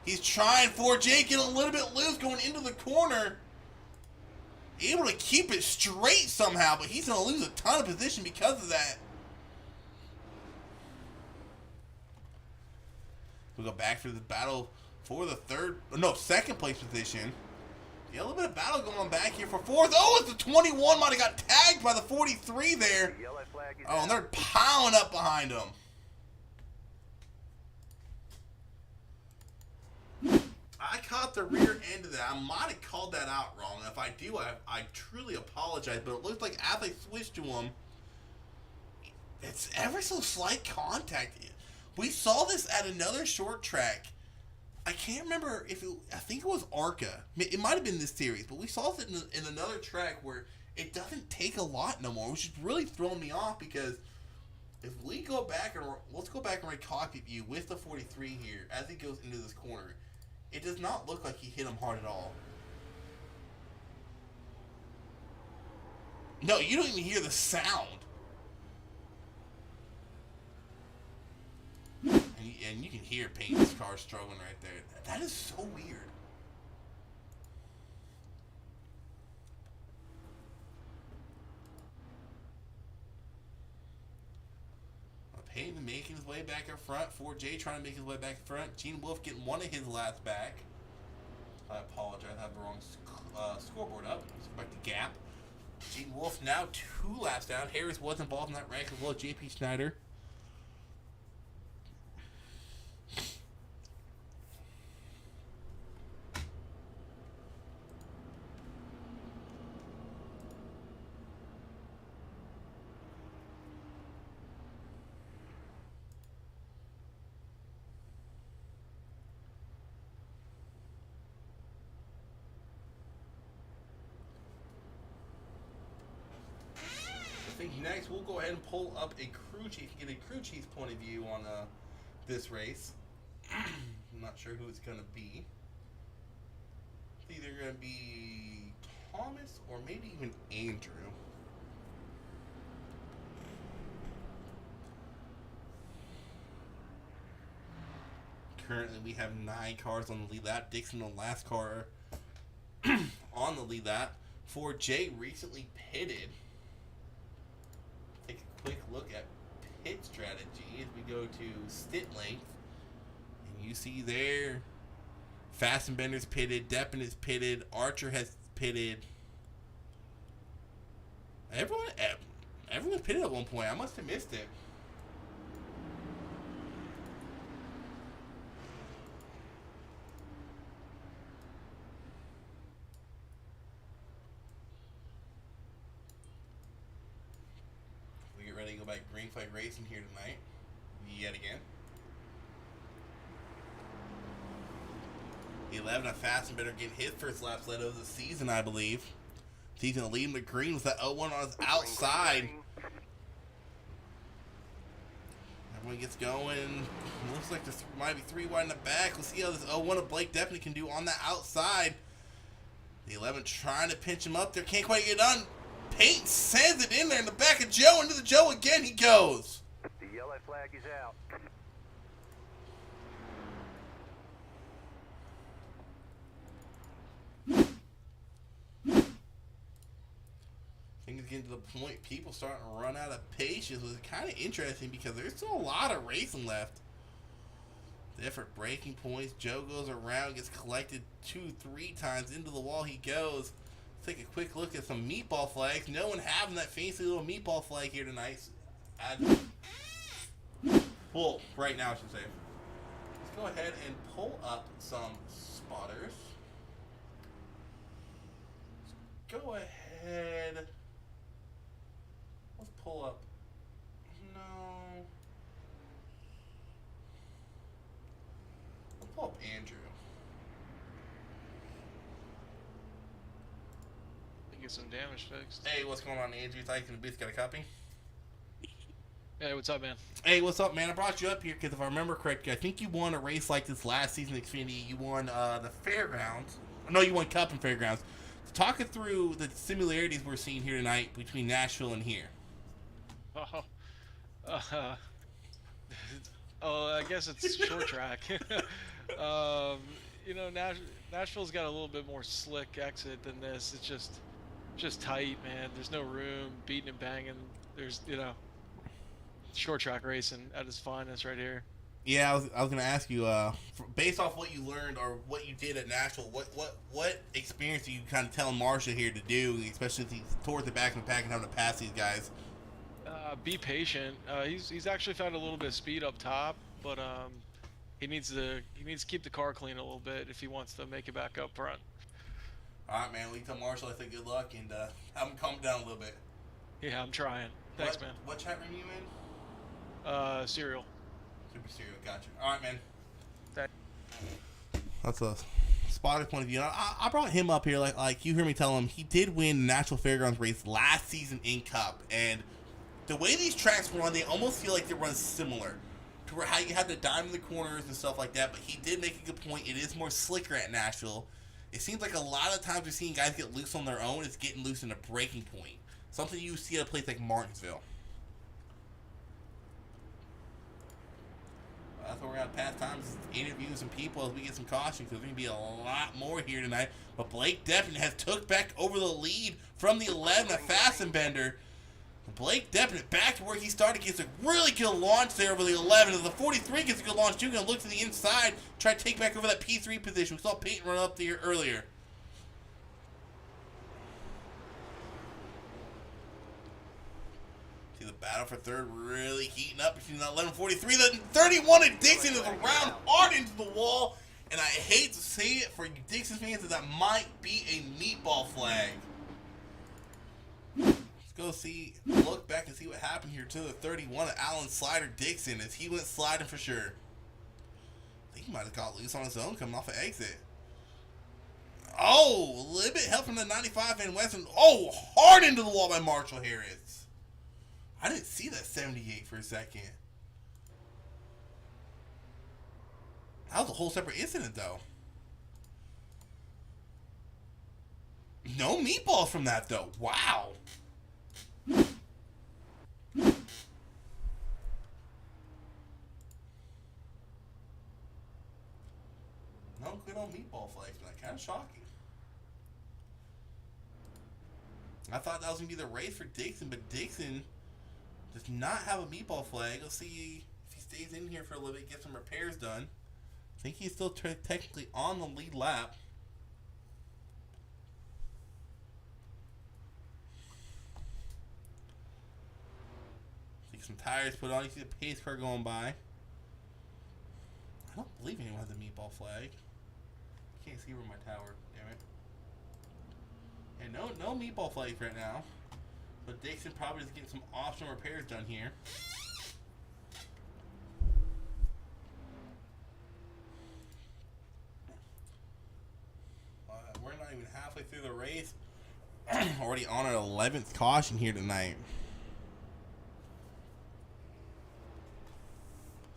He's trying for Jake, getting a little bit loose, going into the corner. Able to keep it straight somehow, but he's going to lose a ton of position because of that. We go back for the battle for the 2nd place position. Yeah, a little bit of battle going on back here for 4th. Oh, it's the 21. Might have got tagged by the 43 there. Oh, and they're piling up behind him. I caught the rear end of that. I might have called that out wrong. If I do, I truly apologize. But it looks like as I switched to him, it's ever so slight contact. We saw this at another short track. I can't remember if I think it was ARCA. It might have been this series, but we saw it in another track where it doesn't take a lot no more, which is really throwing me off because if we go back and let's go back and recockpit view with the 43 here as he goes into this corner, it does not look like he hit him hard at all. No, you don't even hear the sound. And you can hear Payne's car struggling right there. That is so weird. Payne making his way back up front. 4J trying to make his way back up front. Gene Wolf getting one of his laps back. I apologize. I have the wrong scoreboard up. Let's go back to Gap. Gene Wolf now 2 laps down. Harris was involved in that wreck as well as JP Schneider. next, we'll go ahead and pull up a crew chief, get a crew chief's point of view on this race. I'm not sure who it's going to be. It's either going to be Thomas or maybe even Andrew. Currently, we have 9 cars on the lead lap. Dixon, the last car on the lead lap. 4J recently pitted. Take a quick look at pit strategy as we go to stint length. And you see there, Fastenbender's pitted, Deppen is pitted, Archer has pitted. Everyone's pitted at one point. I must have missed it. We get ready to go back green flag racing here tonight. Yet again. 11 at Fastenbender getting his first lap sled of the season, I believe. He's going to lead him to green with that 0-1 on his outside. Everyone gets going. Looks like there might be 3 wide in the back. We'll see how this 0-1 of Blake definitely can do on that outside. The 11 trying to pinch him up there. Can't quite get done. Peyton sends it in there in the back of Joe. Into the Joe again he goes. The yellow flag is out. Things getting to the point people starting to run out of patience, which is kind of interesting because there's still a lot of racing left. Different braking points. Joe goes around, gets collected 2-3 times into the wall. He goes. Let's take a quick look at some meatball flags. No one having that fancy little meatball flag here tonight. Well, right now I should say. Let's go ahead and pull up some spotters. Let's go ahead. Let's pull up. No. Let's pull up Andrew. Get some damage fixed. Hey, what's going on, Andrew? Thought you could booth got a copy? Hey, what's up, man? Hey, what's up, man? I brought you up here because if I remember correctly, I think you won a race like this last season at Xfinity. You won the Fairgrounds. No, you won Cup and Fairgrounds. So talk it through the similarities we're seeing here tonight between Nashville and here. I guess it's short track. You know, Nashville's got a little bit more slick exit than this. It's just tight, man. There's no room, beating and banging. There's, you know, short track racing at its finest right here. Yeah, I was gonna ask you, based off what you learned or what you did at Nashville, what experience are you kind of telling Marshall here to do, especially if he's towards the back of the pack and having to pass these guys? Be patient. He's actually found a little bit of speed up top, but he needs to keep the car clean a little bit if he wants to make it back up front. All right, man. We tell Marshall I say good luck and have him calm down a little bit. Yeah, I'm trying. Thanks, man. What chat room you in? Serial. Super Serial. Gotcha. All right, man. Thanks. That's a spotter point of view. I brought him up here like you heard me tell him he did win the National Fairgrounds race last season in Cup, and the way these tracks run, they almost feel like they run similar to where how you have to dime in the corners and stuff like that. But he did make a good point. It is more slicker at Nashville. It seems like a lot of times we're seeing guys get loose on their own. It's getting loose in a breaking point. Something you see at a place like Martinsville. That's where we're going to pass time, interview some people as we get some caution, because there's going to be a lot more here tonight. But Blake Deppen has took back over the lead from the 11 at Fastenbender. Blake Deppen back to where he started, gets a really good launch there over the 11. As the 43 gets a good launch too, going to look to the inside, try to take back over that P3 position. We saw Peyton run up there earlier. See the battle for third really heating up between that 11-43. The 31 at Dixon is around hard into the wall. And I hate to say it for you Dixon fans, that might be a meatball flag. Go see, look back and see what happened here to the 31 of Alan Slider Dixon as he went sliding for sure. I think he might have got loose on his own coming off an exit. Oh, a little bit help from the 95 Van Western. Oh, hard into the wall by Marshall Harris. I didn't see that 78 for a second. That was a whole separate incident, though. No meatballs from that, though. Wow. No good old meatball flags, but kind of shocking. I thought that was going to be the race for Dixon, but Dixon does not have a meatball flag. Let's see if he stays in here for a little bit, get some repairs done. I think he's still technically on the lead lap. See some tires put on. You see the pace car going by. I don't believe anyone has a meatball flag. Can't see where my tower. Damn it. And no meatball flags right now. But Dixon probably is getting some optional repairs done here. We're not even halfway through the race. Already on our 11th caution here tonight.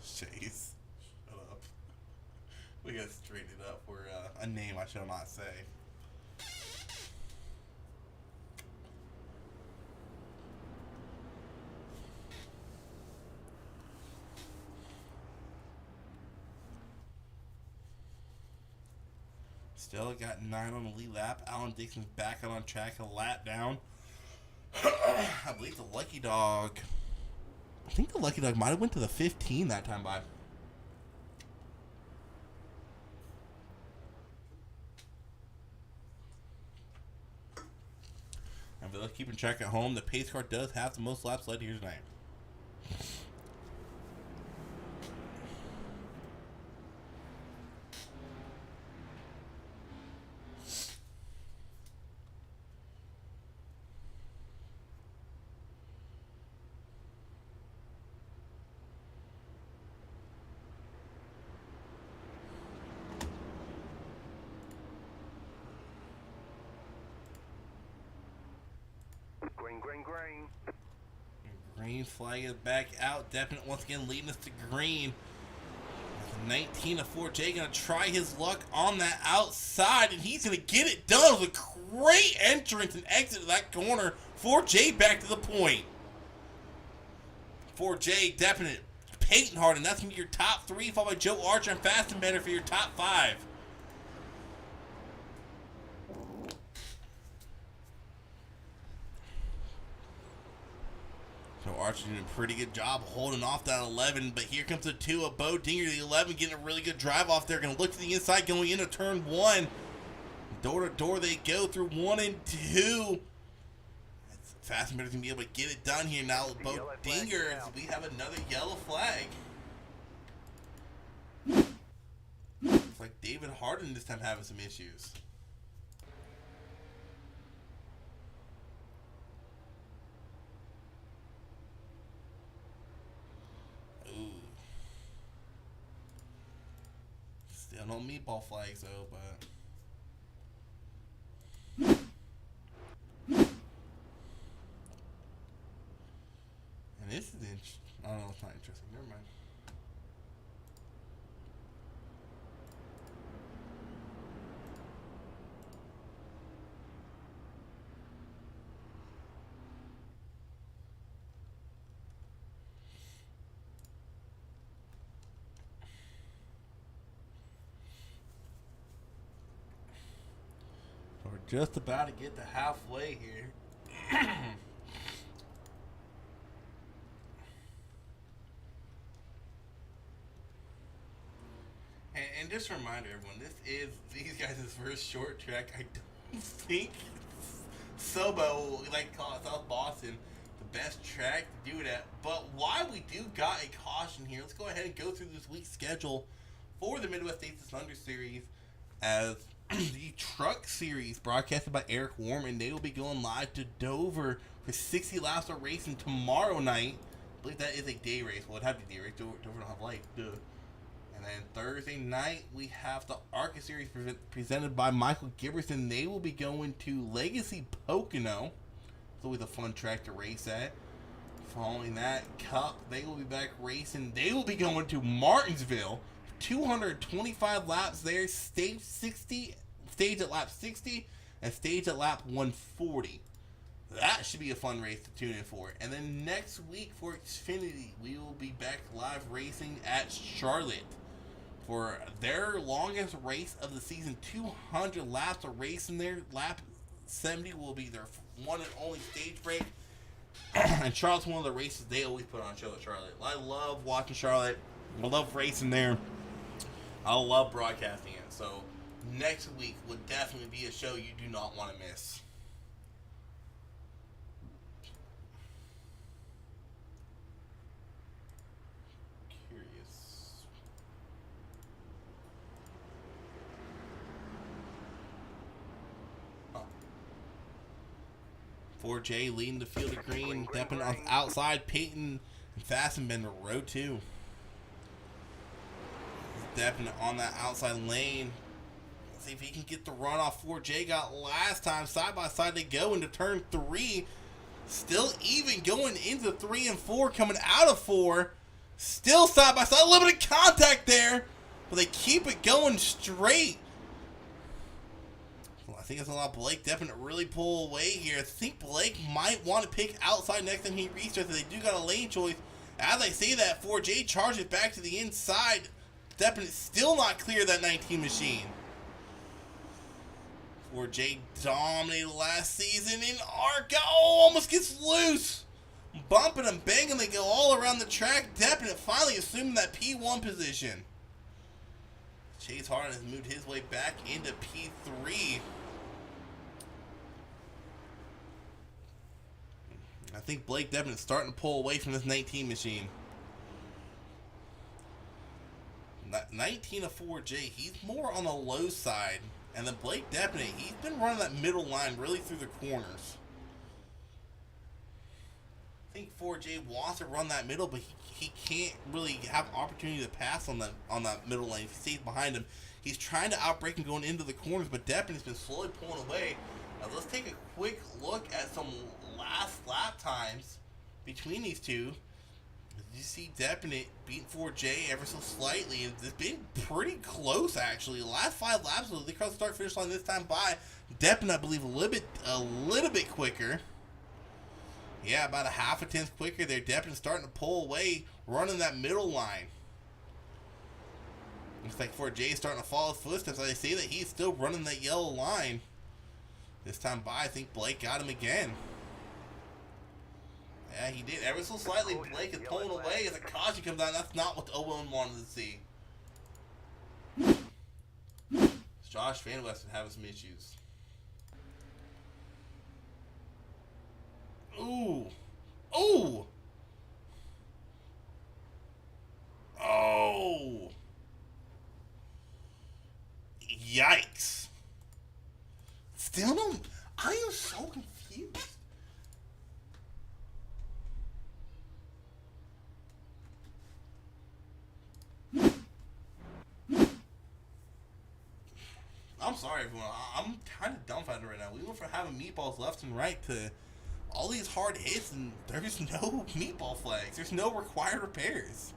Chase. Shut up. We gotta straighten it up for a name I shall not say. Still got 9 on the lead lap. Alan Dixon's back out on track, a lap down. I believe the Lucky Dog. I think the Lucky Dog might have went to the 15 that time by. And for those keeping track at home, the pace car does have the most laps led here tonight. Green. Green flag is back out. Definite once again leading us to green. 19 to 4J gonna try his luck on that outside, and he's gonna get it done with a great entrance and exit of that corner. 4J back to the point. 4J Definite, Peyton Harden. That's gonna be your top 3, followed by Joe Archer and Fast and Better for your top 5. So Archer doing a pretty good job holding off that 11, but here comes the 2 of Bo Dinger, the 11, getting a really good drive off there. Going to look to the inside, going into turn 1. Door to door they go through 1 and 2. Fast and Better's going to be able to get it done here now with Bo Dinger. As we have another yellow flag. Looks like David Harden this time having some issues. Still no meatball flags though, but and this is interesting. Oh no, it's not interesting. Never mind. We're just about to get to halfway here. and just a reminder, everyone, this is these guys' first short track. I don't think Sobo, we like to call it South Boston, the best track to do it at. But while we do got a caution here, let's go ahead and go through this week's schedule for the Midwest States Thunder Series as the Truck Series broadcasted by Eric Warman. They will be going live to Dover for 60 laps of racing tomorrow night. I believe that is a day race. Well, it'd have to be a day race. Dover don't have lights. Duh. And then Thursday night, we have the ARCA Series presented by Michael Giberson. They will be going to Legacy Pocono. It's always a fun track to race at. Following that, Cup, they will be back racing. They will be going to Martinsville. 225 laps there. Stage at lap 60, and stage at lap 140. That should be a fun race to tune in for. And then next week for Xfinity, we will be back live racing at Charlotte for their longest race of the season. 200 laps of racing there. Lap 70 will be their one and only stage break. And Charlotte's one of the races they always put on show at Charlotte. I love watching Charlotte. I love racing there. I love broadcasting it. So next week would definitely be a show you do not want to miss. Curious. 4J leading the field of green. Depping on the outside. Peyton and Fastenbender row 2. Depping on that outside lane. Let's see if he can get the run off 4J got last time. Side by side they go into turn 3. Still even going into 3 and 4. Coming out of 4. Still side by side. A little bit of contact there. But they keep it going straight. I think it's a lot of Blake Deppin to really pull away here. I think Blake might want to pick outside next time he restarts. They do got a lane choice. As I say that, 4J charges back to the inside. Deppin is still not clear of that 19 machine. 4J dominated last season in ARCA. Oh, almost gets loose. Bumping and banging, they go all around the track. Deppin finally assuming that P1 position. Chase Harden has moved his way back into P3. I think Blake Deppin is starting to pull away from this 19 machine. 19 of 4J, he's more on the low side. And then Blake Deppin, he's been running that middle line really through the corners. I think 4J wants to run that middle, but he can't really have opportunity to pass on that middle lane. If he stays behind him, he's trying to outbreak and going into the corners, but Deppin has been slowly pulling away. Now let's take a quick look at some last lap times between these two. You see Deppin beat 4J ever so slightly. It's been pretty close actually. The last 5 laps, they crossed the start finish line this time by Deppin, I believe, a little bit quicker. Yeah, about a half a tenth quicker there. Deppin starting to pull away, running that middle line. Looks like 4J is starting to follow his footsteps. I say that he's still running that yellow line. This time by, I think Blake got him again. Yeah, he did ever so slightly. Blake is pulling away as a caution comes out. That's not what the O1 wanted to see. Josh Van West would have some issues. Ooh. Ooh. Oh. Yikes. Still don't. I am so confused. I'm sorry, everyone. I'm kind of dumbfounded right now. We went from having meatballs left and right to all these hard hits, and there's no meatball flags. There's no required repairs.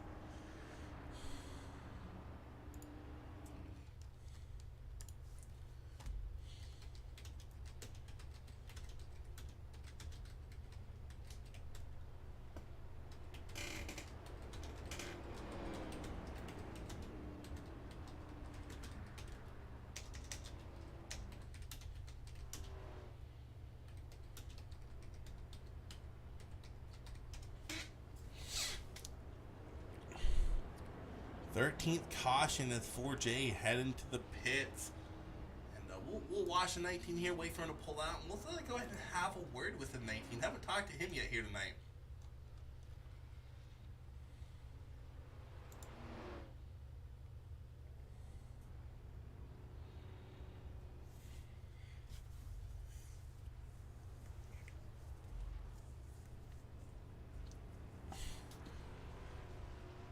Caution as 4J heading to the pits. And we'll watch the 19 here, wait for him to pull out. And let's go ahead and have a word with the 19. Haven't talked to him yet here tonight.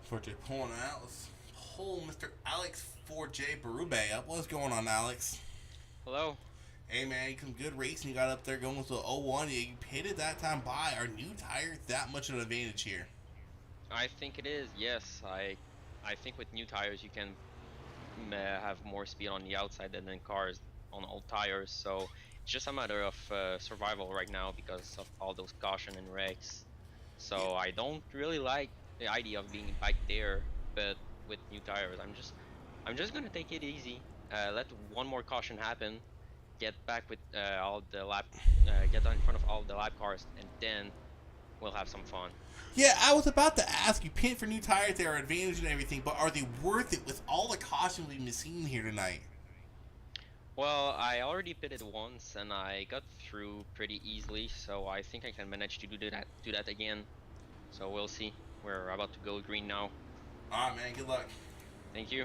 Forte pulling out. Let's pull Mr. Alex 4J Barube up. What's going on, Alex? Hello. Hey man, some good racing you got up there going to 01. You pitted that time by. Are new tires that much of an advantage here? I think it is. Yes, I think with new tires you can have more speed on the outside than in cars on old tires. So it's just a matter of survival right now because of all those caution and wrecks. So I don't really like the idea of being back there, but with new tires, I'm just gonna take it easy. Let one more caution happen. Get back with all the lap, get in front of all the lap cars, and then we'll have some fun. Yeah, I was about to ask you, pit for new tires, they are advantage and everything, but are they worth it with all the caution we've been seeing here tonight? Well, I already pitted once and I got through pretty easily, so I think I can manage to do that again. So we'll see. We're about to go green now. Alright man, good luck. Thank you.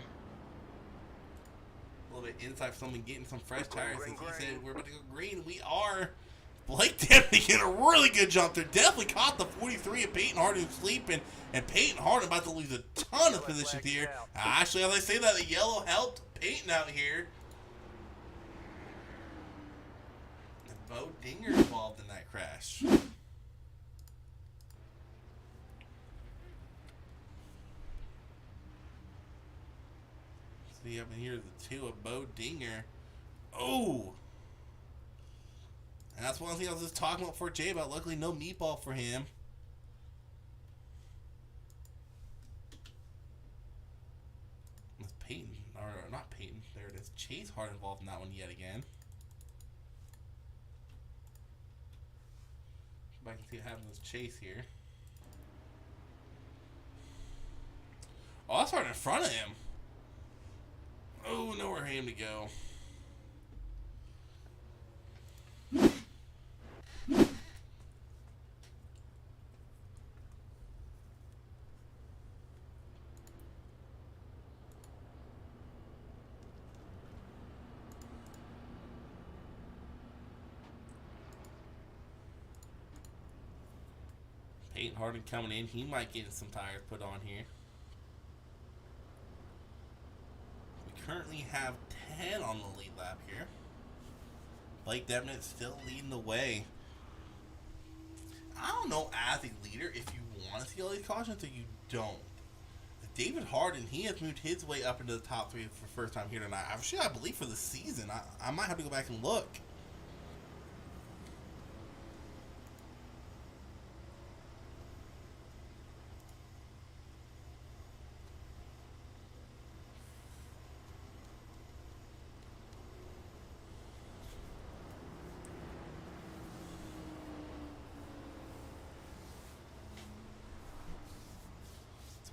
A little bit inside for someone getting some fresh tires since he said we're about to go green. We are. Blake definitely getting a really good jump there. Definitely caught the 43 of Peyton Hardin sleeping. And Peyton Hardin about to lose a ton of positions here. Actually, as I say that, the yellow helped Peyton out here. And Bo Dinger involved in that crash. See up in here the two of Bo Dinger. Oh! And that's one thing I was just talking about before Jay about. Luckily, no meatball for him. With Peyton, or not Peyton, there it is. Chase Hart involved in that one yet again. If I can see what happens with Chase here. Oh, that's right in front of him. Oh, nowhere for him to go. Peyton Hardin coming in. He might get some tires put on here. We currently have 10 on the lead lap here. Blake Devnett still leading the way. I don't know as a leader if you want to see all these cautions or you don't. David Hardin, he has moved his way up into the top 3 for the first time here tonight. Actually, I believe for the season. I might have to go back and look.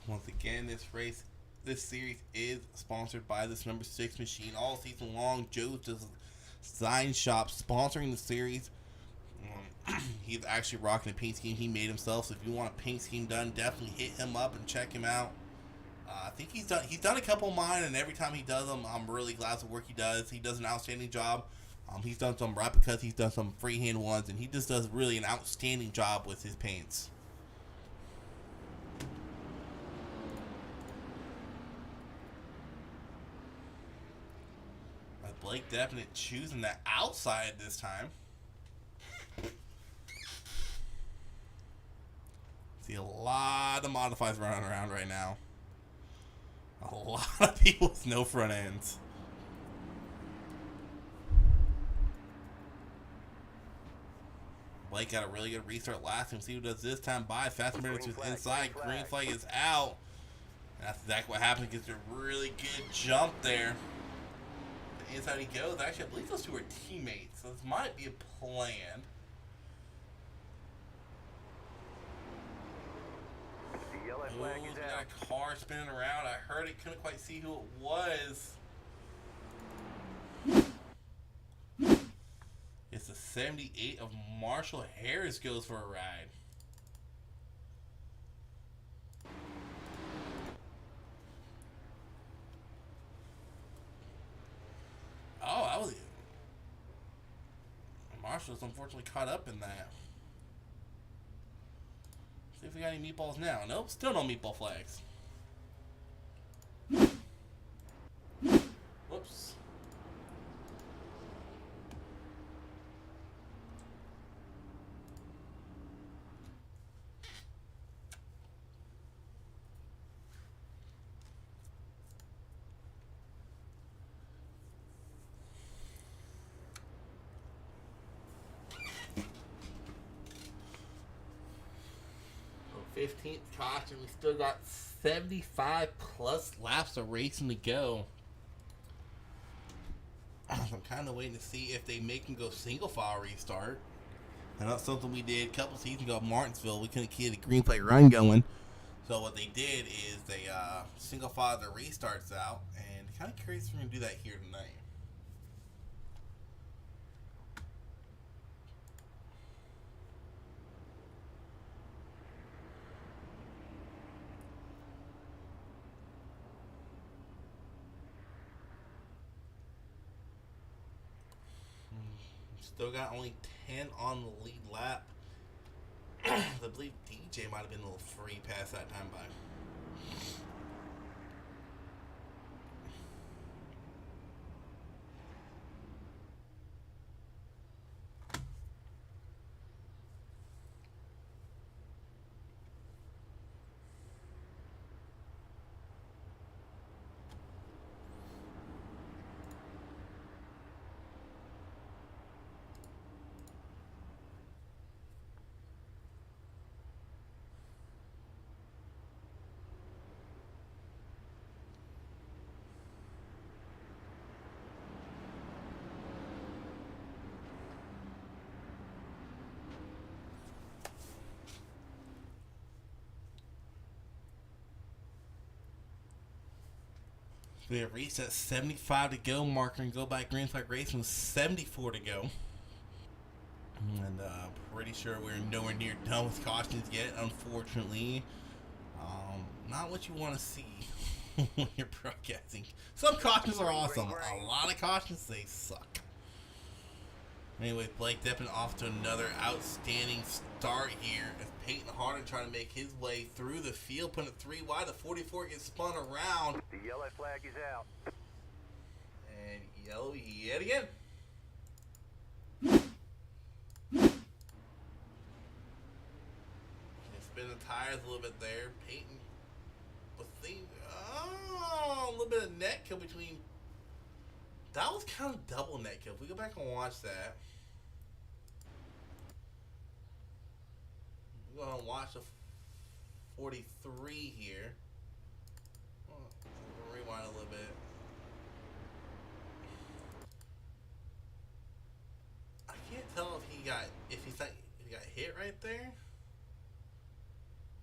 Once again, this series is sponsored by this number 6 machine all season long. Joe's Design Shop sponsoring the series. He's actually rocking a paint scheme he made himself. So if you want a paint scheme done, definitely hit him up and check him out. I think he's done a couple of mine, and every time he does them, I'm really glad with the work he does. He does an outstanding job. He's done some replicas, he's done some freehand ones, and he just does really an outstanding job with his paints. Blake Definite choosing the outside this time. See a lot of modifies running around right now. A lot of people with no front ends. Blake got a really good restart last time. See who does this time by. Fast minutes with inside. Green flag is out. And that's exactly what happened. Gets a really good jump there. Inside he goes. Actually, I believe those two are teammates, so this might be a plan. The yellow flag is got out. a car spinning around. I heard it. Couldn't quite see who it was. It's the 78 of Marshall Harris goes for a ride. Oh, that was it. Marshall's unfortunately caught up in that. See if we got any meatballs now. Nope, still no meatball flags. Whoops. 15th caution. We still got 75 plus laps of racing to go. I'm kind of waiting to see if they make them go single file restart. And that's something we did a couple seasons ago at Martinsville. We couldn't keep the green flag run going. So what they did is they single file the restarts out. And kind of curious if we're going to do that here tonight. Still got only 10 on the lead lap. I believe DJ might have been a little free past that time by. We have reached that 75 to go marker and go by green flag racing with 74 to go. And pretty sure we're nowhere near done with cautions yet, unfortunately. Not what you want to see when you're broadcasting. Some cautions are awesome. A lot of cautions, they suck. Anyway, Blake Deppen off to another outstanding start here. As Peyton Harden trying to make his way through the field, putting it 3 wide. The 44 gets spun around. The yellow flag is out. And yellow yet again. Spin the tires a little bit there. Peyton with the a little bit of net kill between. That was kind of double net kill. If we go back and watch that. We'll go ahead and watch the 43 here. Rewind a little bit. I can't tell if he got hit right there.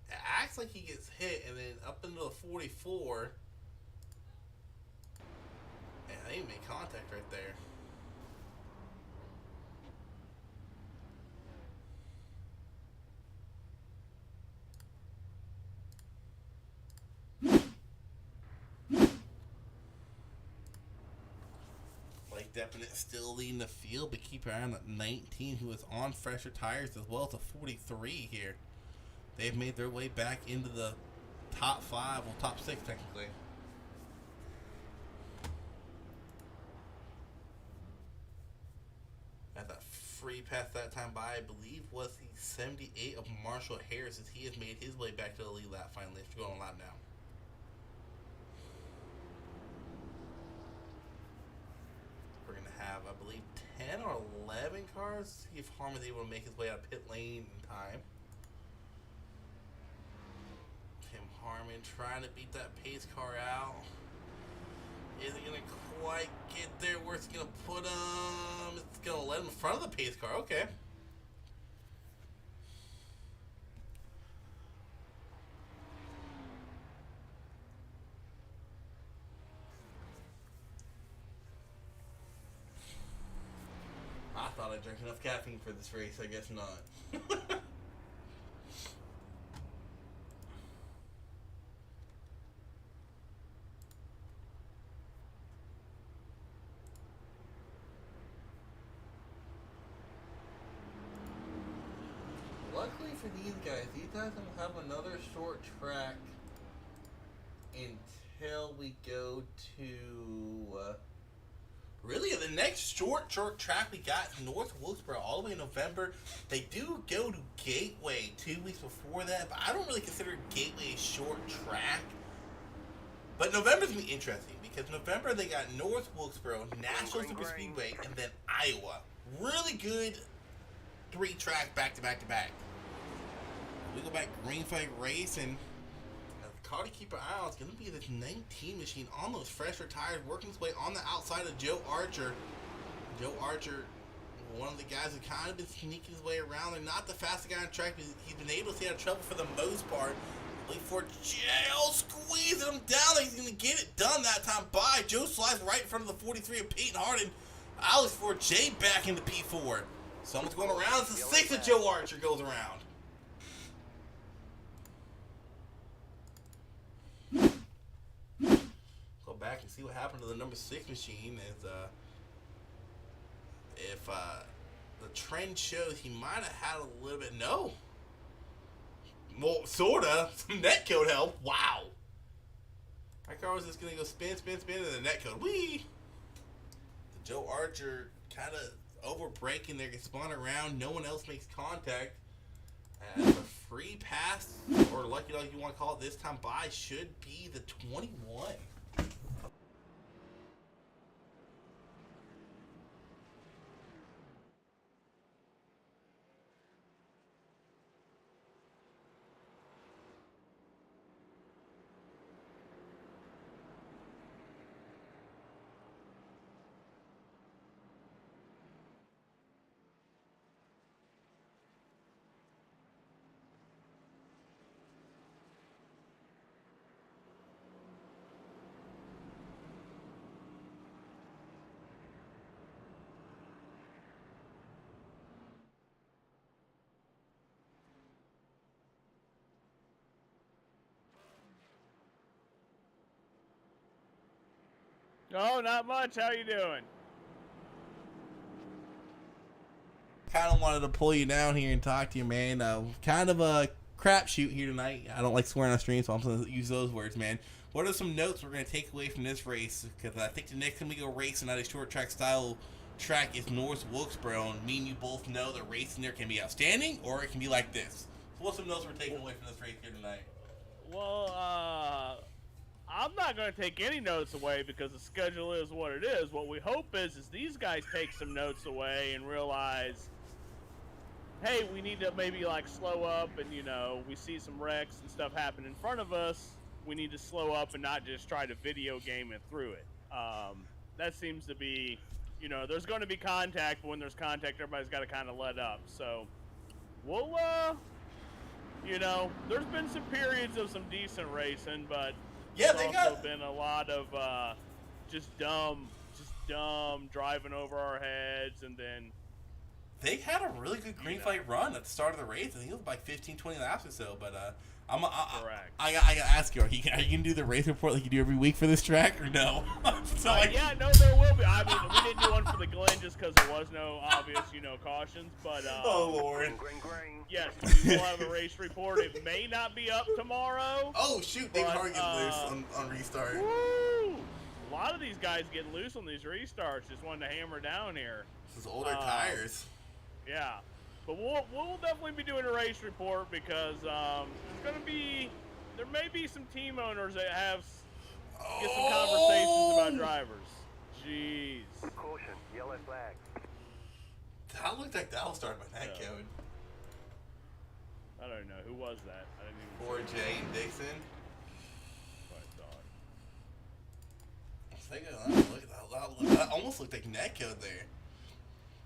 It acts like he gets hit, and then up into the 44. And they made contact right there. Like Definite still leading the field, but keep your eye on that 19 who is on fresher tires as well as a 43 here. They've made their way back into the top 5, well top 6 technically. At that free pass that time by, I believe, was the 78 of Marshall Harris, as he has made his way back to the lead lap finally. If you're going lap now. We're going to have, I believe, 10 or 11 cars. See if Harmon's able to make his way out of pit lane in time. Tim Harmon trying to beat that pace car out. Isn't going to quite get there. Where's it going to put him? It's going to let him in front of the pace car. Okay. I thought I drank enough caffeine for this race. I guess not. Luckily for these guys will have another short track until we go to really the next short track we got is North Wilkesboro all the way in November. They do go to Gateway 2 weeks before that, but I don't really consider Gateway a short track. But November's gonna be interesting because November they got North Wilkesboro, National Super Speedway, and then Iowa. Really good 3 track back to back to back. We go back green flag race, and the car to keep an eye on is going to be this 19 machine on those fresher tires, working his way on the outside of Joe Archer. Joe Archer, one of the guys who kind of been sneaking his way around. They're not the fastest guy on track, but he's been able to stay out of trouble for the most part. Wait for Joe, squeezing him down. He's going to get it done that time by. Joe slides right in front of the 43 of Peyton Harden. Alex Ford J back into P4. Someone's going around. It's the 6 of Joe Archer goes around. Go back and see what happened to the number 6 machine. As if the trend shows, he might have had a little bit. No. Well, sorta. Some netcode help. Wow. My car was just gonna go spin, spin, spin, and the netcode. Whee! The Joe Archer kind of over braking there, gets spun around. No one else makes contact. And the free pass, or lucky dog you want to call it this time by, should be the 21. Oh, not much. How you doing? Kind of wanted to pull you down here and talk to you, man. Kind of a crapshoot here tonight. I don't like swearing on stream, so I'm going to use those words, man. What are some notes we're going to take away from this race? Because I think the next time we go racing at a short track style track is North Wilkesboro, and me and you both know that racing there can be outstanding, or it can be like this. So what's some notes we're taking away from this race here tonight? Well, I'm not going to take any notes away because the schedule is what it is. What we hope is these guys take some notes away and realize, hey, we need to maybe like slow up, and we see some wrecks and stuff happen in front of us. We need to slow up and not just try to video game it through it. That seems to be, there's going to be contact, but when there's contact, everybody's got to kind of let up. So we'll, there's been some periods of some decent racing, but yeah, there's also been a lot of just dumb driving over our heads, and then they had a really good green flag run at the start of the race. I think it was like 15, 20 laps or so. But correct. I gotta ask you, are you gonna do the race report like you do every week for this track, or no? Yeah, no, there will be. I mean, we didn't do one for the GLEN just because there was no obvious, cautions. But oh Lord. Yes, we will have a race report. It may not be up tomorrow. Oh shoot, they are getting loose on restart. Woo! A lot of these guys getting loose on these restarts. Just wanting to hammer down here. This is older tires. Yeah, but we'll definitely be doing a race report because there may be some team owners that get some conversations about drivers. Jeez. Caution, yellow flag. That looked like that was started by that code. I don't know who was that. I didn't even. 4J and Dixon. That's what I thought. Look at that. That almost looked like netcode there.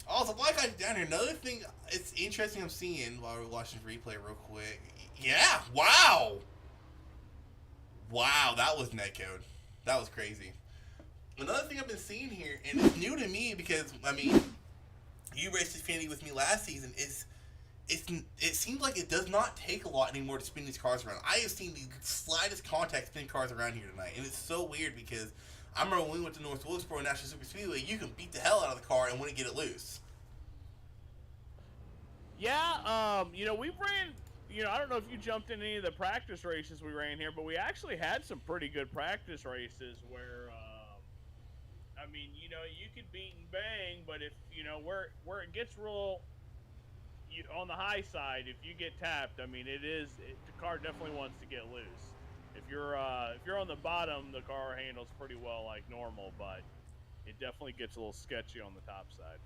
Also, black guys down here. Another thing it's interesting I'm seeing while we're watching replay real quick. Yeah, wow. Wow, that was netcode. That was crazy. Another thing I've been seeing here, and it's new to me because, you raced Xfinity with me last season, it seems like it does not take a lot anymore to spin these cars around. I have seen the slightest contact spin cars around here tonight, and it's so weird because I remember when we went to North Wilkesboro National Super Speedway, you can beat the hell out of the car and wouldn't get it loose. Yeah, we ran, I don't know if you jumped in any of the practice races we ran here, but we actually had some pretty good practice races where, you could beat and bang, but if, where it gets real, on the high side, if you get tapped, the car definitely wants to get loose. If you're on the bottom, the car handles pretty well like normal, but it definitely gets a little sketchy on the top side.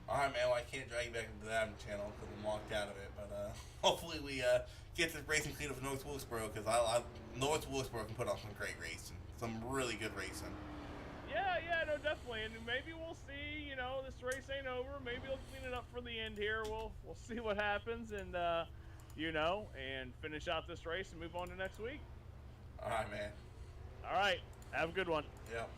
Alright, man, well, I can't drag you back into the Adam channel because I'm locked out of it, but hopefully we get this racing clean up with North Wilkesboro, because North Wilkesboro can put on some great racing. Some really good racing. Yeah, no, definitely, and maybe we'll see. You know, this race ain't over. Maybe we'll clean it up for the end here. We'll see what happens, and you know, and finish out this race and move on to next week. Alright, man. All right, have a good one. Yep.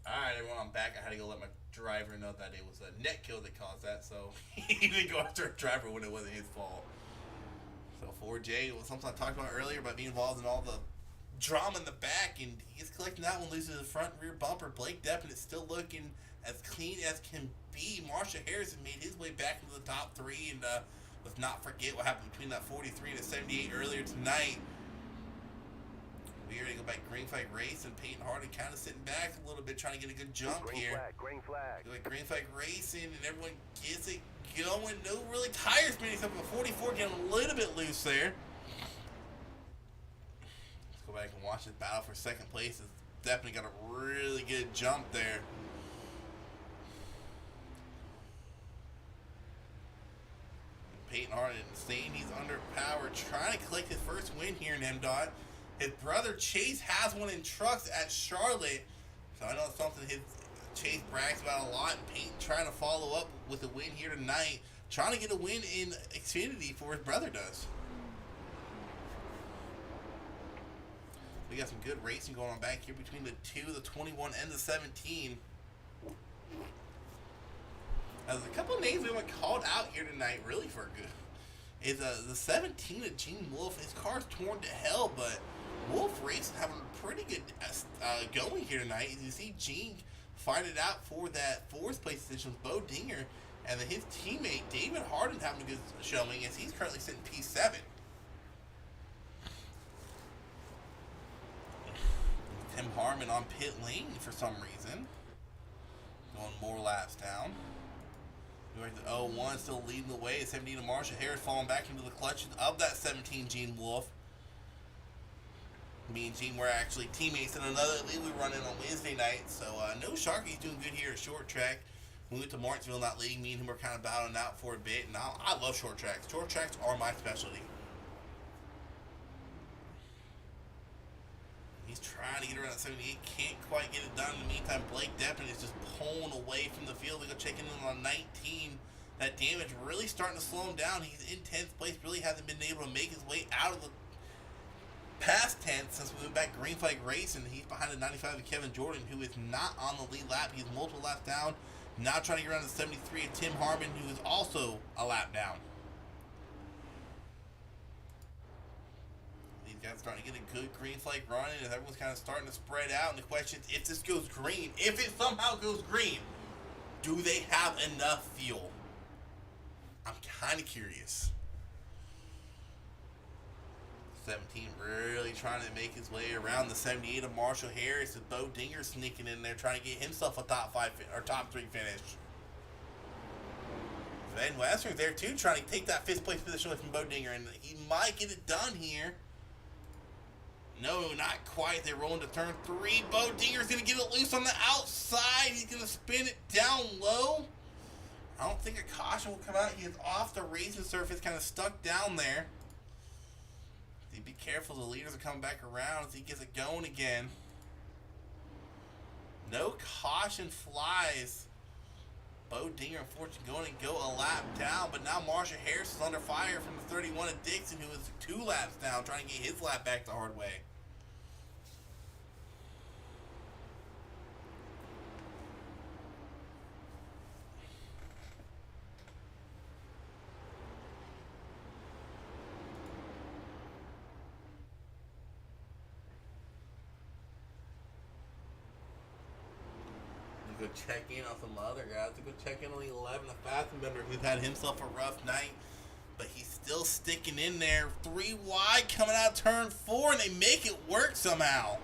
Alright, everyone, I'm back. I had to go let my driver know that it was a net kill that caused that, so he didn't go after a driver when it wasn't his fault. So 4J was something I talked about earlier about being involved in all the drama in the back, and he's collecting that one, loses the front and rear bumper. Blake Deppen is still looking as clean as can be. Marshall Harrison made his way back into the top three, and let's not forget what happened between that 43 and the 78 earlier tonight. We are going to go back green flag race, and Peyton Harden kind of sitting back a little bit, trying to get a good jump here. Green flag. Go like green flag racing, and everyone gets it going. No really tires spinning, except for 44 getting a little bit loose there. Let's go back and watch this battle for second place. It's definitely got a really good jump there. Peyton Harden saying he's underpowered, trying to collect his first win here in Mdot. His brother Chase has one in trucks at Charlotte, so I know it's something Chase brags about a lot. And Peyton trying to follow up with a win here tonight, trying to get a win in Xfinity for his brother does. We got some good racing going on back here between the 2, the 21, and the 17. There's a couple of names we went called out here tonight, really for good. Is the 17 of Gene Wolf. His car's torn to hell, but Wolf Racing having a pretty good going here tonight. As you see Gene fight it out for that 4th place position with Bo Dinger, and then his teammate David Harden having a good showing as he's currently sitting P7. Tim Harmon on pit lane for some reason, going more laps down. The 01 still leading the way. 17 of Marshall Harris falling back into the clutches of that 17 Gene Wolf. Me and Gene were actually teammates in another league we run in on Wednesday night. So no Sharky's doing good here at short track. We went to Martinsville in that league. Me and him were kind of battling out for a bit. And I love short tracks. Short tracks are my specialty. He's trying to get around at 78. Can't quite get it done. In the meantime, Blake Deppen is just pulling away from the field. We go checking in on 19. That damage really starting to slow him down. He's in 10th place. Really hasn't been able to make his way out of the past 10th since we went back green flag racing. He's behind the 95 of Kevin Jordan, who is not on the lead lap. He's multiple laps down. Now trying to get around to 73 of Tim Harmon, who is also a lap down. Guys starting to get a good green flag running, and everyone's kind of starting to spread out. And the question is, if this goes green, if it somehow goes green, do they have enough fuel? I'm kind of curious. 17 really trying to make his way around the 78 of Marshall Harris, with Bo Dinger sneaking in there trying to get himself a top 5 or top 3 finish. Van Western's there too, trying to take that 5th place position away from Bo Dinger, and he might get it done here. No, not quite. They're rolling to turn 3. Bo Dinger's going to get it loose on the outside. He's going to spin it down low. I don't think a caution will come out. He is off the racing surface, kind of stuck down there. Be careful. The leaders are coming back around as he gets it going again. No caution flies. Bo Dinger, unfortunately, going to go a lap down, but now Marshall Harris is under fire from the 31 of Dixon, who is 2 laps down, trying to get his lap back the hard way. go check in on some other guys. To go check in on the 11, a Fassbender who's had himself a rough night, but he's still sticking in there. 3 wide coming out turn 4, and they make it work somehow.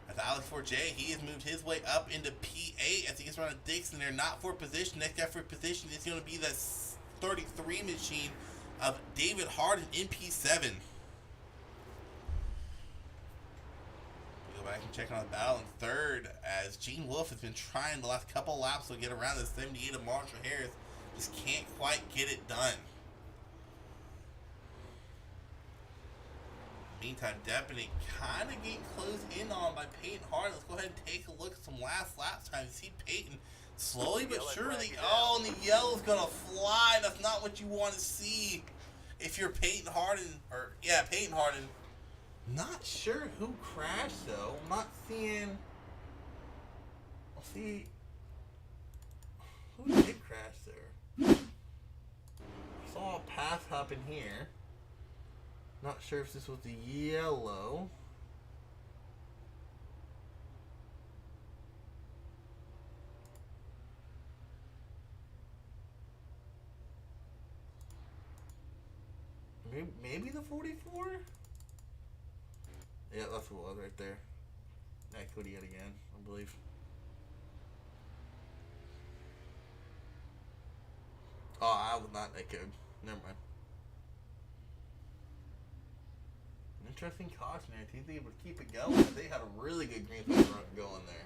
As Alex Forte, he has moved his way up into P8 as he gets around to Dixon. They're not for position. Next guy for position is going to be the 33 machine of David Harden in P7. Back and check on the battle in third as Gene Wolfe has been trying the last couple laps to get around the 78 of Marshall Harris. Just can't quite get it done. Meantime, Depping kind of getting closed in on by Peyton Harden. Let's go ahead and take a look at some last lap time. You see Peyton slowly but surely. Oh, and the yellow's going to fly. That's not what you want to see if you're Peyton Harden. Or, yeah, Peyton Harden. Not sure who crashed though. I'm not seeing. I'll see. Who did crash there? I saw a pass happen here. Not sure if this was the yellow. Maybe the 44? Yeah, that's what it was right there. Equity yet again, I believe. Oh, I was not that good. Never mind. Interesting caution there. He's able to keep it going. They had a really good green flag run going there.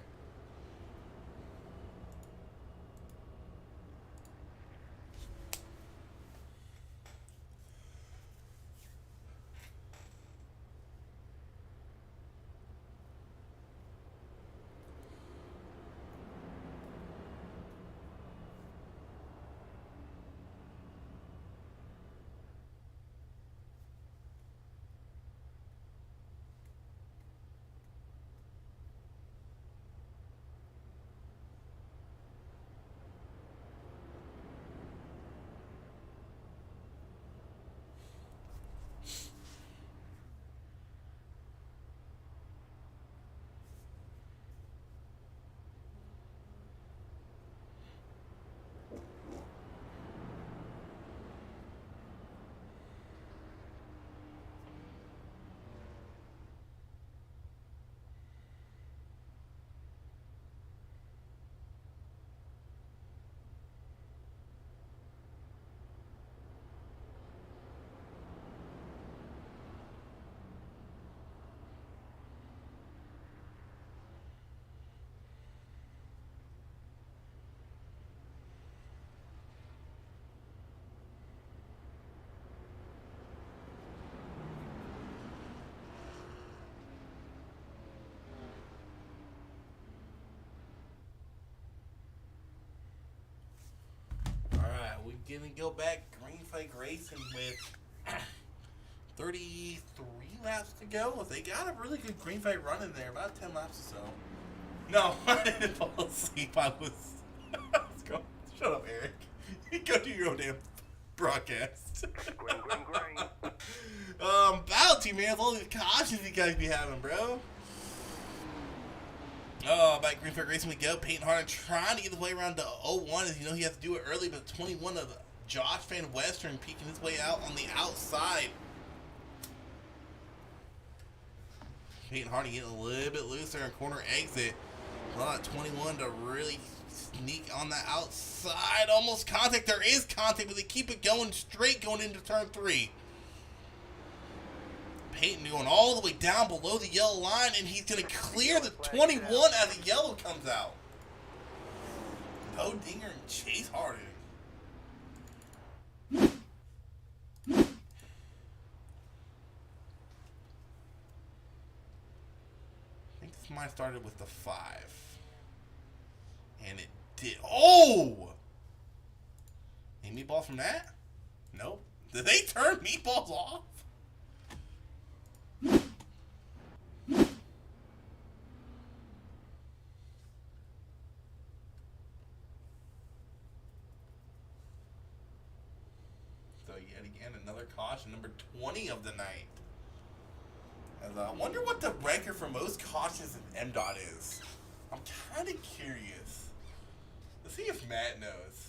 We're going to go back green flag racing with 33 laps to go. They got a really good green flag run in there, about 10 laps or so. No, I didn't fall asleep. I was go. Shut up, Eric. Go do your own damn broadcast. Battle team, man. With all these cautions you guys be having, bro. Oh, back green flag racing we go. Peyton Harden trying to get his way around to 01. As you know, he has to do it early, but 21 of Josh Van Western peeking his way out on the outside. Peyton Harden getting a little bit looser in corner exit. Allowed 21 to really sneak on the outside. Almost contact. There is contact, but they keep it going straight going into turn 3. Peyton going all the way down below the yellow line, and he's going to clear the 21 as the yellow comes out. No dinger and Chase Harden. I think this might have started with the 5. And it did. Oh! Any meatballs from that? Nope. Did they turn meatballs off? So yet again, another caution, number 20 of the night. And I wonder what the record for most cautions in Mdot is. I'm kind of curious. Let's see if Matt knows.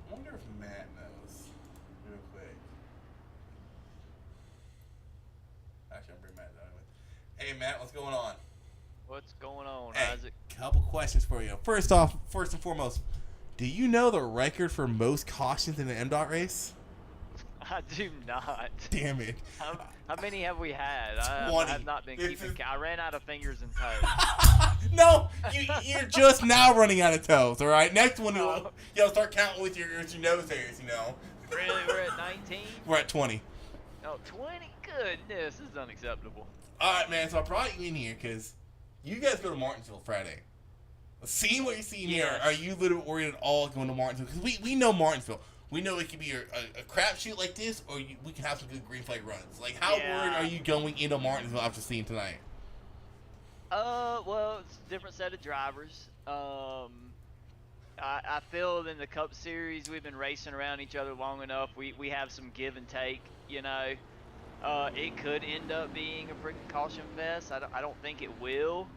I wonder if Matt knows. Real quick. Actually, I'm bringing Matt down with. Hey, Matt, what's going on? What's going on, Hey, Isaac? couple questions for you. First and foremost, do you know the record for most cautions in an MDOT race? I do not. Damn it. How many have we had? I 20. have not been This keeping is- count. I ran out of fingers and toes. No, you're just now running out of toes, all right? Next one, Oh. you'll start counting with your nose hairs, you know. Really? We're at 19? We're at 20. Oh, 20? Goodness, this is unacceptable. All right, man, so I brought you in here because you guys go to Martinsville Friday. Seeing what you're seeing here, Yes. are you literally worried at all going to Martinsville? Because we know Martinsville. We know it could be a crapshoot like this, or we can have some good green flag runs. Like, how Yeah. worried are you going into Martinsville after seeing tonight? Well, it's a different set of drivers. I feel in the Cup Series we've been racing around each other long enough. We have some give and take, you know. It could end up being a freaking caution fest. I don't think it will.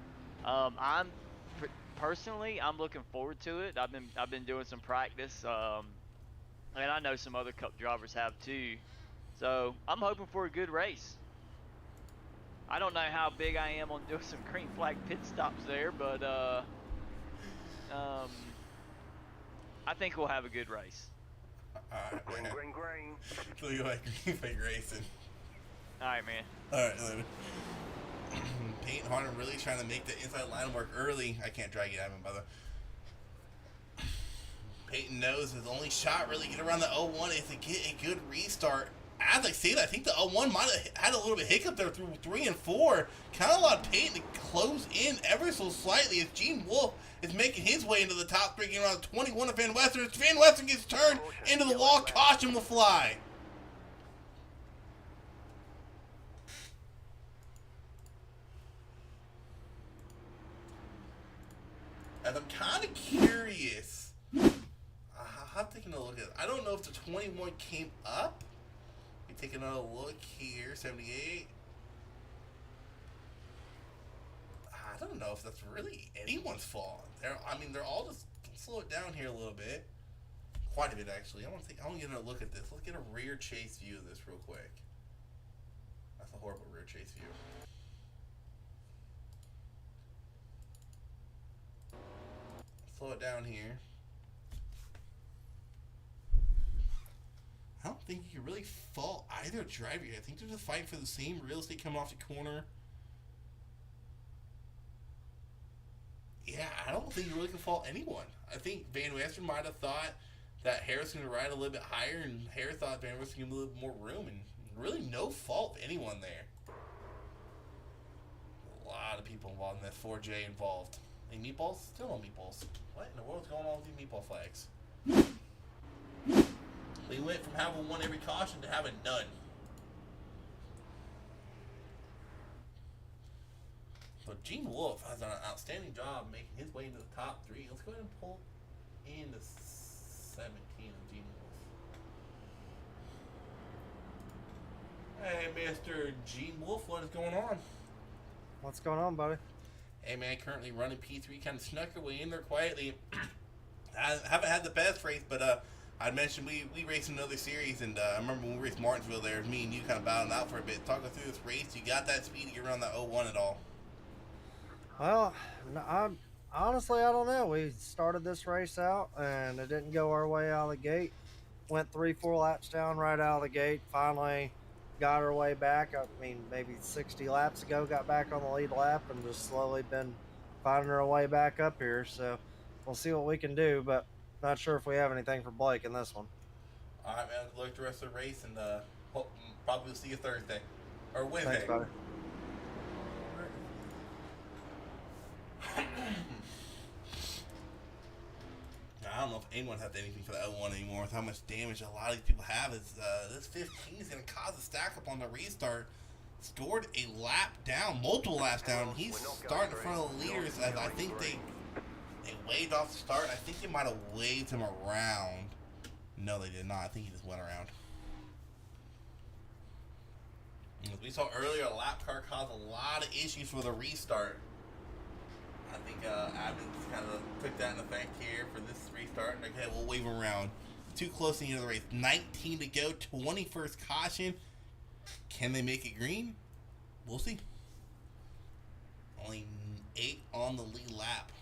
Personally, I'm looking forward to it. I've been doing some practice, and I know some other Cup drivers have too. So I'm hoping for a good race. I don't know how big I am on doing some green flag pit stops there, but I think we'll have a good race. Alright, Green, man. green, green. So you like green flag racing. All right, man. Alright, later. Peyton Harden really trying to make the inside line work early. I can't drag it out of him, brother. Peyton knows his only shot really to get around the 0-1 is to get a good restart. As I say that, I think the 0-1 might have had a little bit hiccup there through 3 and 4. Kind of allowed Peyton to close in ever so slightly as Gene Wolfe is making his way into the top 3, getting around 21 of Van Western. As Van Western gets turned into the wall, caution will fly. As I'm kind of curious, I'm taking a look at it. I don't know if the 21 came up. We take another look here, 78. I don't know if that's really anyone's fault. They're all just slow it down here a little bit, quite a bit actually. I want to get another look at this. Let's get a rear chase view of this real quick. That's a horrible rear chase view. Slow it down here. I don't think you can really fault either driver. I think they're just fighting for the same real estate coming off the corner. Yeah, I don't think you really can fault anyone. I think Van Western might have thought that Harris was going to ride a little bit higher, and Harris thought Van Western was going to give a little more room, and really no fault of anyone there. A lot of people involved in that 4J involved. Any meatballs? Still no meatballs. What in the world's going on with these meatball flags? They went from having one every caution to having none. So Gene Wolfe has done an outstanding job making his way into the top 3. Let's go ahead and pull into 17 of Gene Wolfe. Hey, Mr. Gene Wolfe, what is going on? What's going on, buddy? Hey, man, currently running P3, kind of snuck her way in there quietly. I haven't had the best race, but I mentioned we raced another series, and I remember when we raced Martinsville there, it was me and you kind of battling out for a bit. Talk us through this race. You got that speed to get around that 0-1 at all? Well, honestly, I don't know. We started this race out, and it didn't go our way out of the gate. Went 3-4 laps down right out of the gate. Finally got our way back. I mean, maybe 60 laps ago, got back on the lead lap, and just slowly been finding our way back up here. So we'll see what we can do, but not sure if we have anything for Blake in this one. All right, man. Good luck the rest of the race, and probably we'll see you Thursday or Wednesday. Thanks, buddy. I don't know if anyone has anything for the L1 anymore with how much damage a lot of these people have. Is this 15 is going to cause a stack up on the restart. Scored a lap down, multiple laps down. He's starting in front of the leaders as I think they waved off the start. I think they might have waved him around. No, they did not. I think he just went around. As we saw earlier, a lap car caused a lot of issues for the restart. I think Adams kind of took that in effect here for this restart. Okay, we'll wave him around. Too close to the end of the race. 19 to go, 21st caution. Can they make it green? We'll see. Only 8 on the lead lap.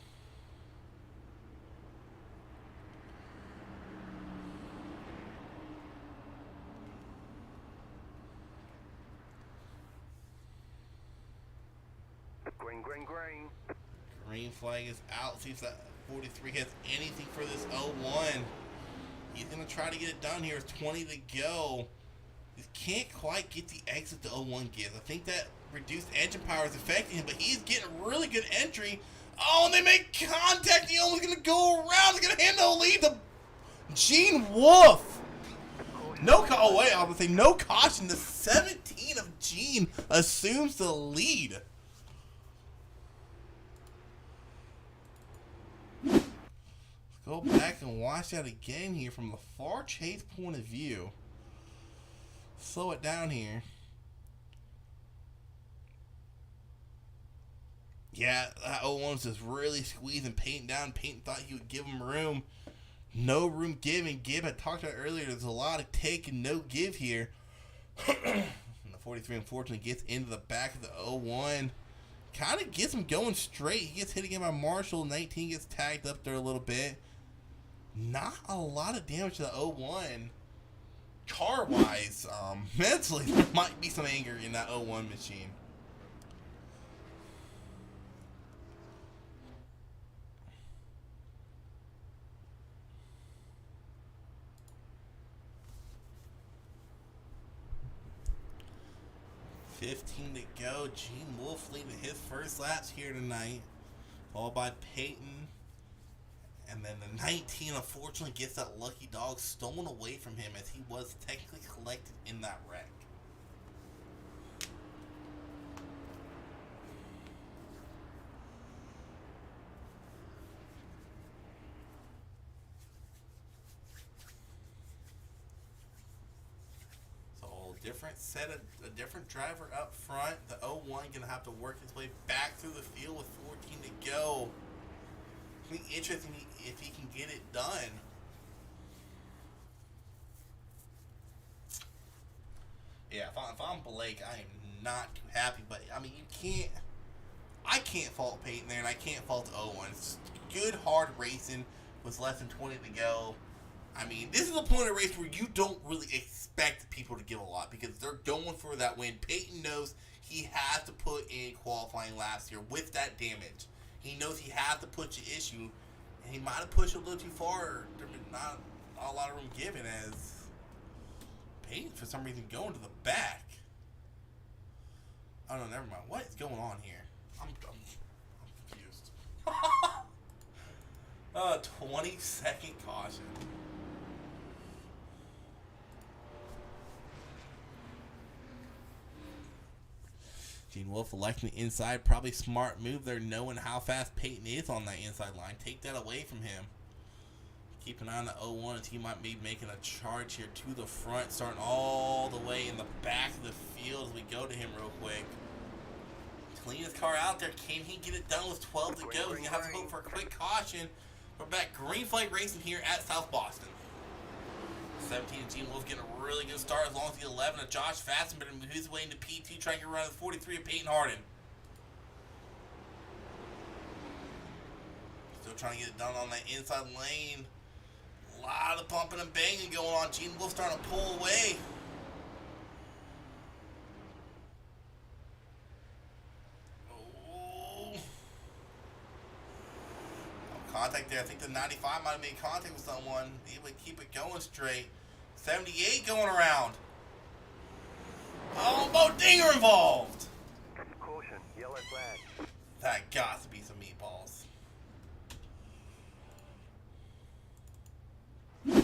Green, green, green. Green flag is out. See if that 43 has anything for this 01. He's going to try to get it done here. It's 20 to go. He can't quite get the exit the 01 gives. I think that reduced engine power is affecting him, but he's getting really good entry. Oh, and they make contact. The 01's going to go around. He's going to hand the lead to Gene Wolf. No, oh wait, I was going to say no caution. The 17 of Gene assumes the lead. Go back and watch that again here from the far chase point of view. Slow it down here. Yeah, that 01 was just really squeezing Peyton down. Peyton thought he would give him room. No room given. Gibb had talked about earlier, there's a lot of take and no give here. And the 43 unfortunately gets into the back of the 01. Kind of gets him going straight. He gets hit again by Marshall. 19 gets tagged up there a little bit. Not a lot of damage to the 01. Car-wise, mentally, there might be some anger in that 01 machine. $15 to go. Gene Wolf leading his first laps here tonight, followed by Peyton. And then the 19 unfortunately gets that lucky dog stolen away from him as he was technically collected in that wreck. So a different driver up front. The 01 gonna have to work his way back through the field with 14 to go. It'll be interesting if he can get it done. Yeah, if I'm Blake, I am not too happy. But I mean, I can't fault Peyton there, and I can't fault the 01. It's good, hard racing with less than 20 to go. I mean, this is a point of the race where you don't really expect people to give a lot because they're going for that win. Peyton knows he has to put in qualifying laps here with that damage. He knows he has to push the issue, and he might have pushed a little too far. There's not a lot of room given as Peyton, for some reason, going to the back. Oh, no, never mind. What is going on here? I'm confused. 20-second caution. Gene Wolf electing the inside. Probably smart move there, knowing how fast Peyton is on that inside line. Take that away from him. Keep an eye on the 01 as he might be making a charge here to the front, starting all the way in the back of the field as we go to him real quick. Cleanest car out there. Can he get it done with 12 to go? He's going to have to hope for a quick caution. We're back green flag racing here at South Boston. 17 Gene Wolf getting a really good start as long as the 11 of Josh Fastenberg moves his way into P2, trying to get around the 43 of Peyton Harden. Still trying to get it done on that inside lane. A lot of bumping and banging going on. Gene Wolf starting to pull away. Oh. Contact there. I think the 95 might have made contact with someone. Able to keep it going straight. 78 going around. Oh, Bo Dinger involved. Caution, yellow flag. That got to be some meatballs. We'll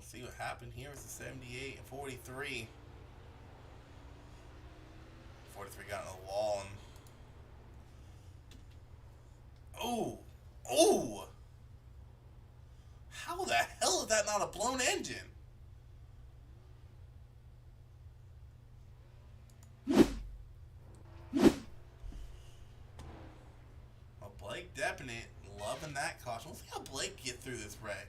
see what happened here with the 78 and 43. 43 got in the wall and... Oh! engine. Well, Blake Definite loving that caution. Let's see how Blake gets through this wreck.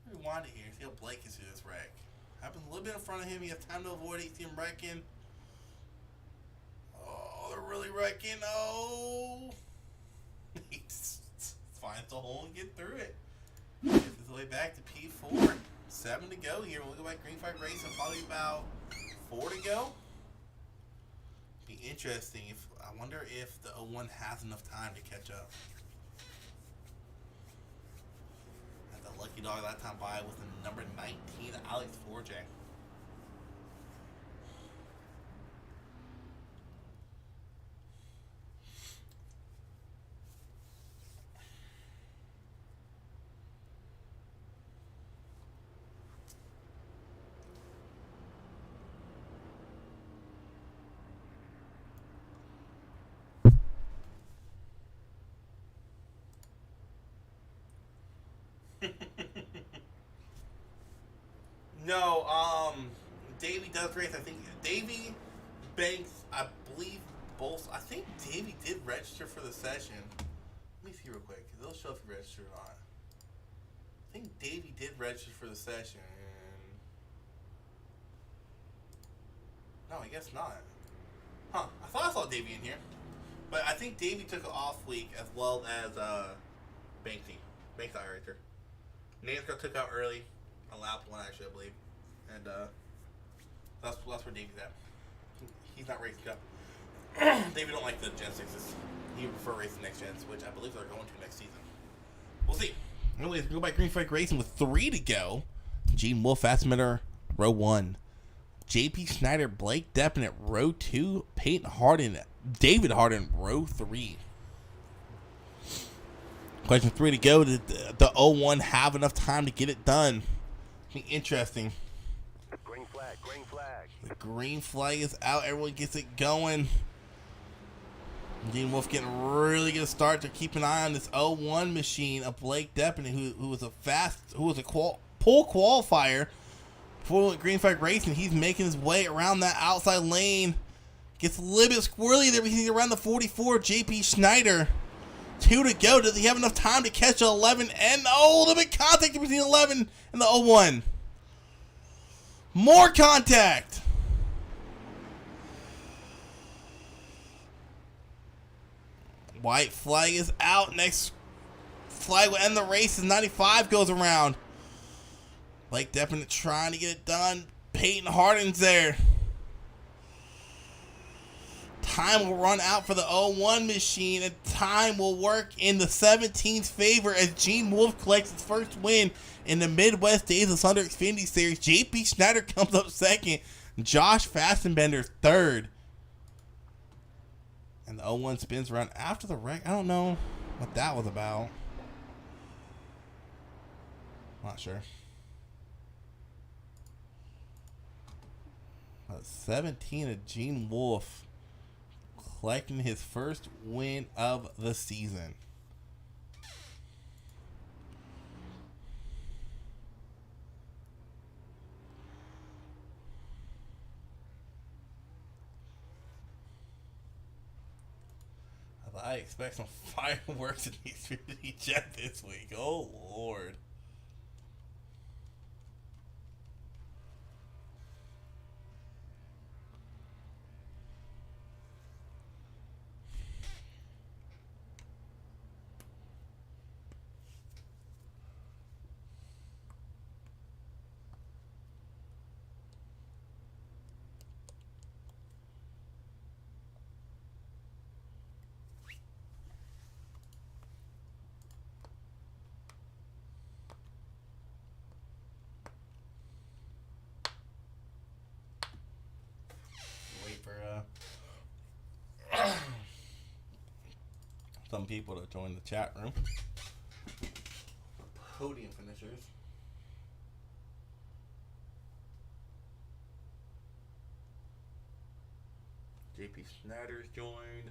Rewind it here. See how Blake gets through this wreck. Happens a little bit in front of him. He has time to avoid it. See him wrecking. Oh, they're really wrecking. Oh. He finds the hole and get through it. Gets his way back to P4. 7 to go here. We'll go back green flag race and probably about 4 to go. Be interesting. I wonder if the 01 has enough time to catch up. And the lucky dog that time by was the number 19, Alex Forjang. No, Davey does race. I think Davey, Banks, I believe both. I think Davey did register for the session. Let me see real quick. It'll show if he registered or not. I think Davey did register for the session. No, I guess not. Huh. I thought I saw Davey in here. But I think Davey took an off week as well as Banksy. Banks out right there. Nansko took out early. A lap one, actually, I believe. And that's where Davey's at. He's not racing up. Davey don't like the Gen 6s. He would prefer racing next gens, which I believe they're going to next season. We'll see. Anyways, we go by Green Flag Racing with 3 to go. Gene Wolf, Fastmitter, row 1. JP Schneider, Blake Definite, row 2. Peyton Harden, David Harden, row 3. Question 3 to go. Did the 01 have enough time to get it done? Be interesting. Green flag, green flag. The green flag is out. Everyone gets it going. Gene Wolf getting really good start to keep an eye on this 01 machine of Blake Definite, who was a pole qualifier for Green Flag Racing. He's making his way around that outside lane. Gets a little bit squirrely there. He's around the 44. JP Schneider. 2 to go. Does he have enough time to catch the 11? And oh, the big contact between 11 and the 01. More contact. White flag is out. Next flag will end the race as 95 goes around. Blake Definite trying to get it done. Peyton Harden's there. Time will run out for the 01 machine, and time will work in the 17's favor as Gene Wolf collects his first win in the Midwest Days of Thunder Xfinity Series. JP Schneider comes up second. Josh Fastenbender third. And the 01 spins around after the wreck. I don't know what that was about. Not sure. 17 of Gene Wolf collecting his first win of the season. I expect some fireworks in the Xfinity Jet this week. Oh, Lord. Some people to join the chat room. Podium finishers. JP Schneider's joined.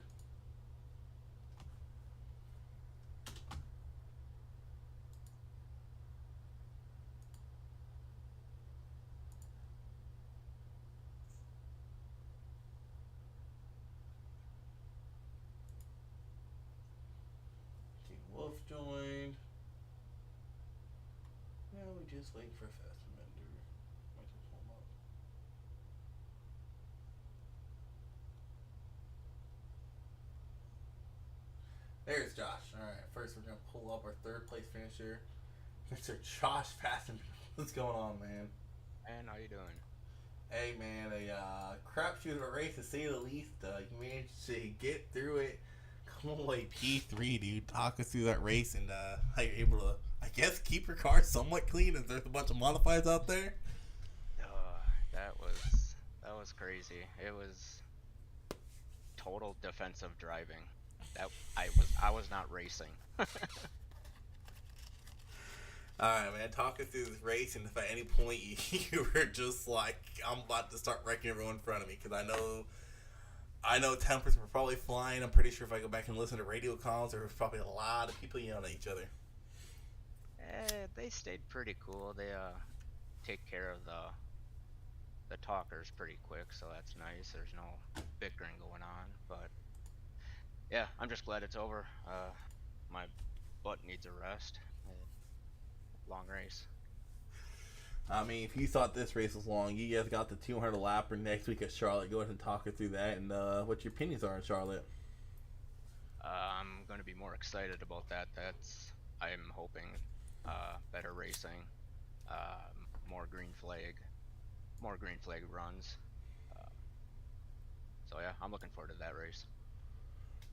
both joined. Now we just wait for Fast Bender. Might as well pull 'em up. There's Josh. Alright, first we're going to pull up our third place finisher, Mr. Josh Fastenbender. What's going on, man? Man, how you doing? Hey, man, a crapshoot of a race to say the least. You managed to get through it. Come on, like P3, dude. Talk us through that race and how you're able to, I guess, keep your car somewhat clean as there's a bunch of modifieds out there. That was crazy. It was total defensive driving. That I was not racing. Alright, man, talk us through this race, and if at any point you were just like, I'm about to start wrecking everyone in front of me, because I know tempers were probably flying. I'm pretty sure if I go back and listen to radio calls, there was probably a lot of people yelling at each other. They stayed pretty cool. They take care of the talkers pretty quick, so that's nice. There's no bickering going on, but yeah, I'm just glad it's over. My butt needs a rest. Long race. I mean, if you thought this race was long, you guys got the 200 lapper next week at Charlotte. Go ahead and talk us through that and what your opinions are on Charlotte. I'm going to be more excited about that. I'm hoping better racing, more green flag runs. So yeah, I'm looking forward to that race.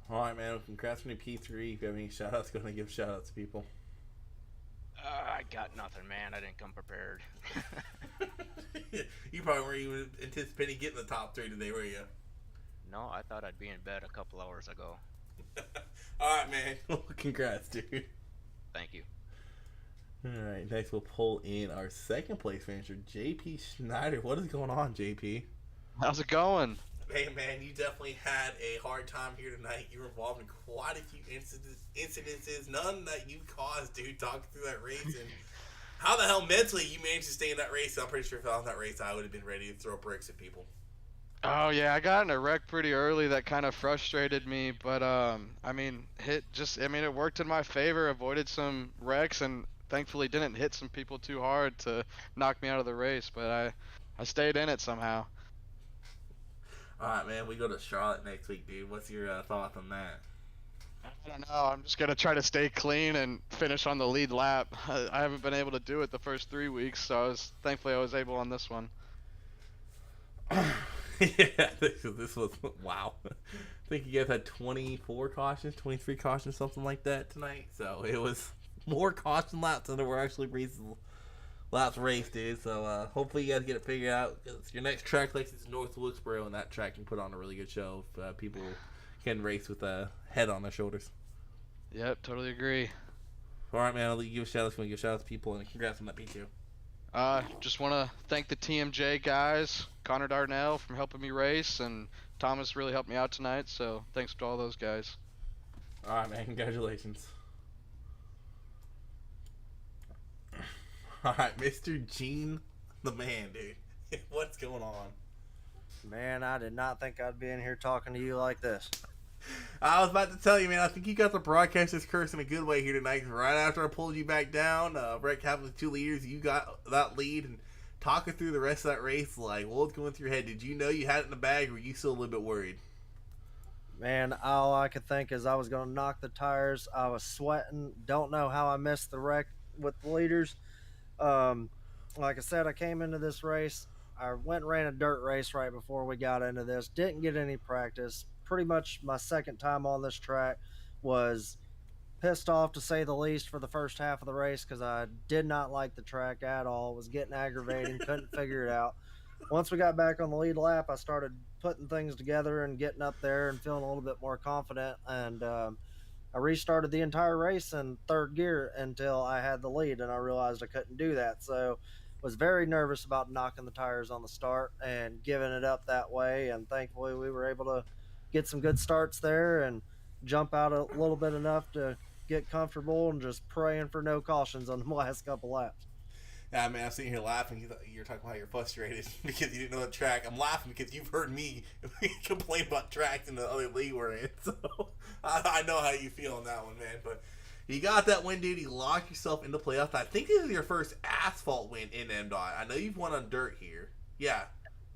All right, man. Congrats on your P3. If you have any shout-outs, go ahead and give shout-outs to people. I got nothing, man. I didn't come prepared. You probably weren't even anticipating getting the top 3 today, were you? No, I thought I'd be in bed a couple hours ago. Alright, man. Well, congrats, dude. Thank you. Alright, next we'll pull in our second place finisher, JP Schneider. What is going on, JP? How's it going? Hey, man, you definitely had a hard time here tonight. You were involved in quite a few incidences, none that you caused, dude. Talking through that race and how the hell mentally you managed to stay in that race. I'm pretty sure if I was in that race, I would have been ready to throw bricks at people. Oh yeah, I got in a wreck pretty early that kind of frustrated me, but I mean, it worked in my favor. Avoided some wrecks and thankfully didn't hit some people too hard to knock me out of the race. But I stayed in it somehow. Alright, man, we go to Charlotte next week, dude. What's your thoughts on that? I don't know. I'm just going to try to stay clean and finish on the lead lap. I haven't been able to do it the first 3 weeks, so thankfully I was able on this one. Yeah, this was, wow. I think you guys had 24 cautions, 23 cautions, something like that tonight. So it was more caution laps than there were actually laps raced, dude. So hopefully you guys get it figured out. Your next track like is North Wilkesboro, and that track can put on a really good show if people can race with a head on their shoulders. Yep, totally agree. All right, man. I'll let you give a shout out. Give a shout out to people, and congrats on that P2. Just want to thank the TMJ guys, Connor Darnell from helping me race, and Thomas really helped me out tonight. So thanks to all those guys. All right, man. Congratulations. All right, Mr. Gene, the man, dude. What's going on? Man, I did not think I'd be in here talking to you like this. I was about to tell you, man, I think you got the broadcaster's curse in a good way here tonight. Right after I pulled you back down, Brett Cap with 2 leaders, you got that lead, and talking through the rest of that race, like, what was going through your head? Did you know you had it in the bag, or were you still a little bit worried? Man, all I could think is I was going to knock the tires. I was sweating. Don't know how I missed the wreck with the leaders. Like I said, I came into this race. I went and ran a dirt race right before we got into this. Didn't get any practice. Pretty much my second time on this track. Was pissed off to say the least for the first half of the race because I did not like the track at all. It was getting aggravating. Couldn't figure it out. Once we got back on the lead lap, I started putting things together and getting up there and feeling a little bit more confident. And I restarted the entire race in third gear until I had the lead, and I realized I couldn't do that. So was very nervous about knocking the tires on the start and giving it up that way. And thankfully we were able to get some good starts there and jump out a little bit enough to get comfortable and just praying for no cautions on the last couple laps. Yeah, man, I'm sitting here laughing. You're talking about how you're frustrated because you didn't know the track. I'm laughing because you've heard me complain about tracks in the other league we're in. So I know how you feel on that one, man. But You got that win, dude. You locked yourself into playoffs. I think this is your first asphalt win in Mdot. I know you've won on dirt here. Yeah.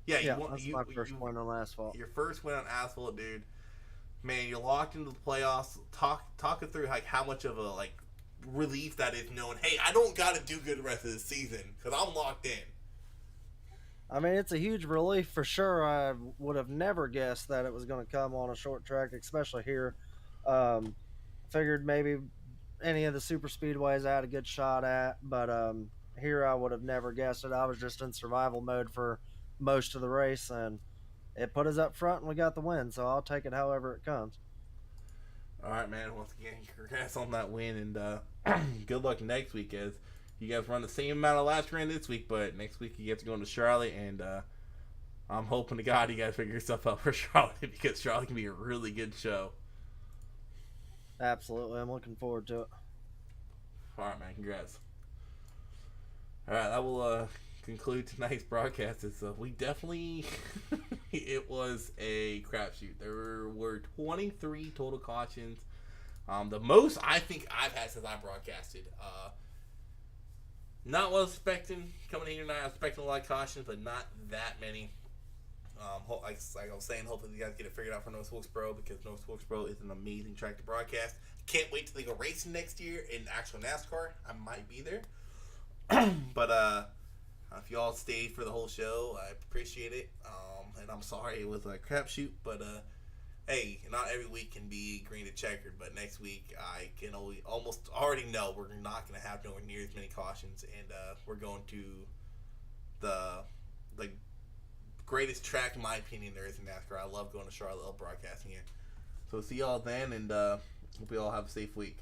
Yeah, Yeah, that's my first win on asphalt. Your first win on asphalt, dude. Man, you're locked into the playoffs. Talk it through, like, how much of a, like, relief that is knowing, hey, I don't got to do good the rest of the season because I'm locked in. I mean, it's a huge relief for sure. I would have never guessed that it was going to come on a short track, especially here. Figured maybe any of the super speedways I had a good shot at, but here I would have never guessed it. I was just in survival mode for most of the race, and it put us up front, and we got the win. So I'll take it however it comes. All right, man. Once again, congrats on that win, and good luck next week as you guys run the same amount of laps ran this week, but next week you get to go into Charlotte, and I'm hoping to God you guys figure yourself out for Charlotte because Charlotte can be a really good show. Absolutely. I'm looking forward to it. All right, man. Congrats. All right, that will conclude tonight's broadcast. We definitely it was a crapshoot. There were 23 total cautions. The most I think I've had since I broadcasted. Not what I was expecting coming in here tonight. I was expecting a lot of cautions, but not that many. Like I was saying, hopefully you guys get it figured out for North Wilkesboro because North Wilkesboro is an amazing track to broadcast. Can't wait till they go racing next year in actual NASCAR. I might be there. But if y'all stayed for the whole show, I appreciate it. And I'm sorry it was a crapshoot, but hey, not every week can be green and checkered. But next week, I can almost already know we're not going to have nowhere near as many cautions, and we're going to the greatest track, in my opinion, there is in NASCAR. I love going to Charlotte, broadcasting it. So see y'all then, and hope you all have a safe week.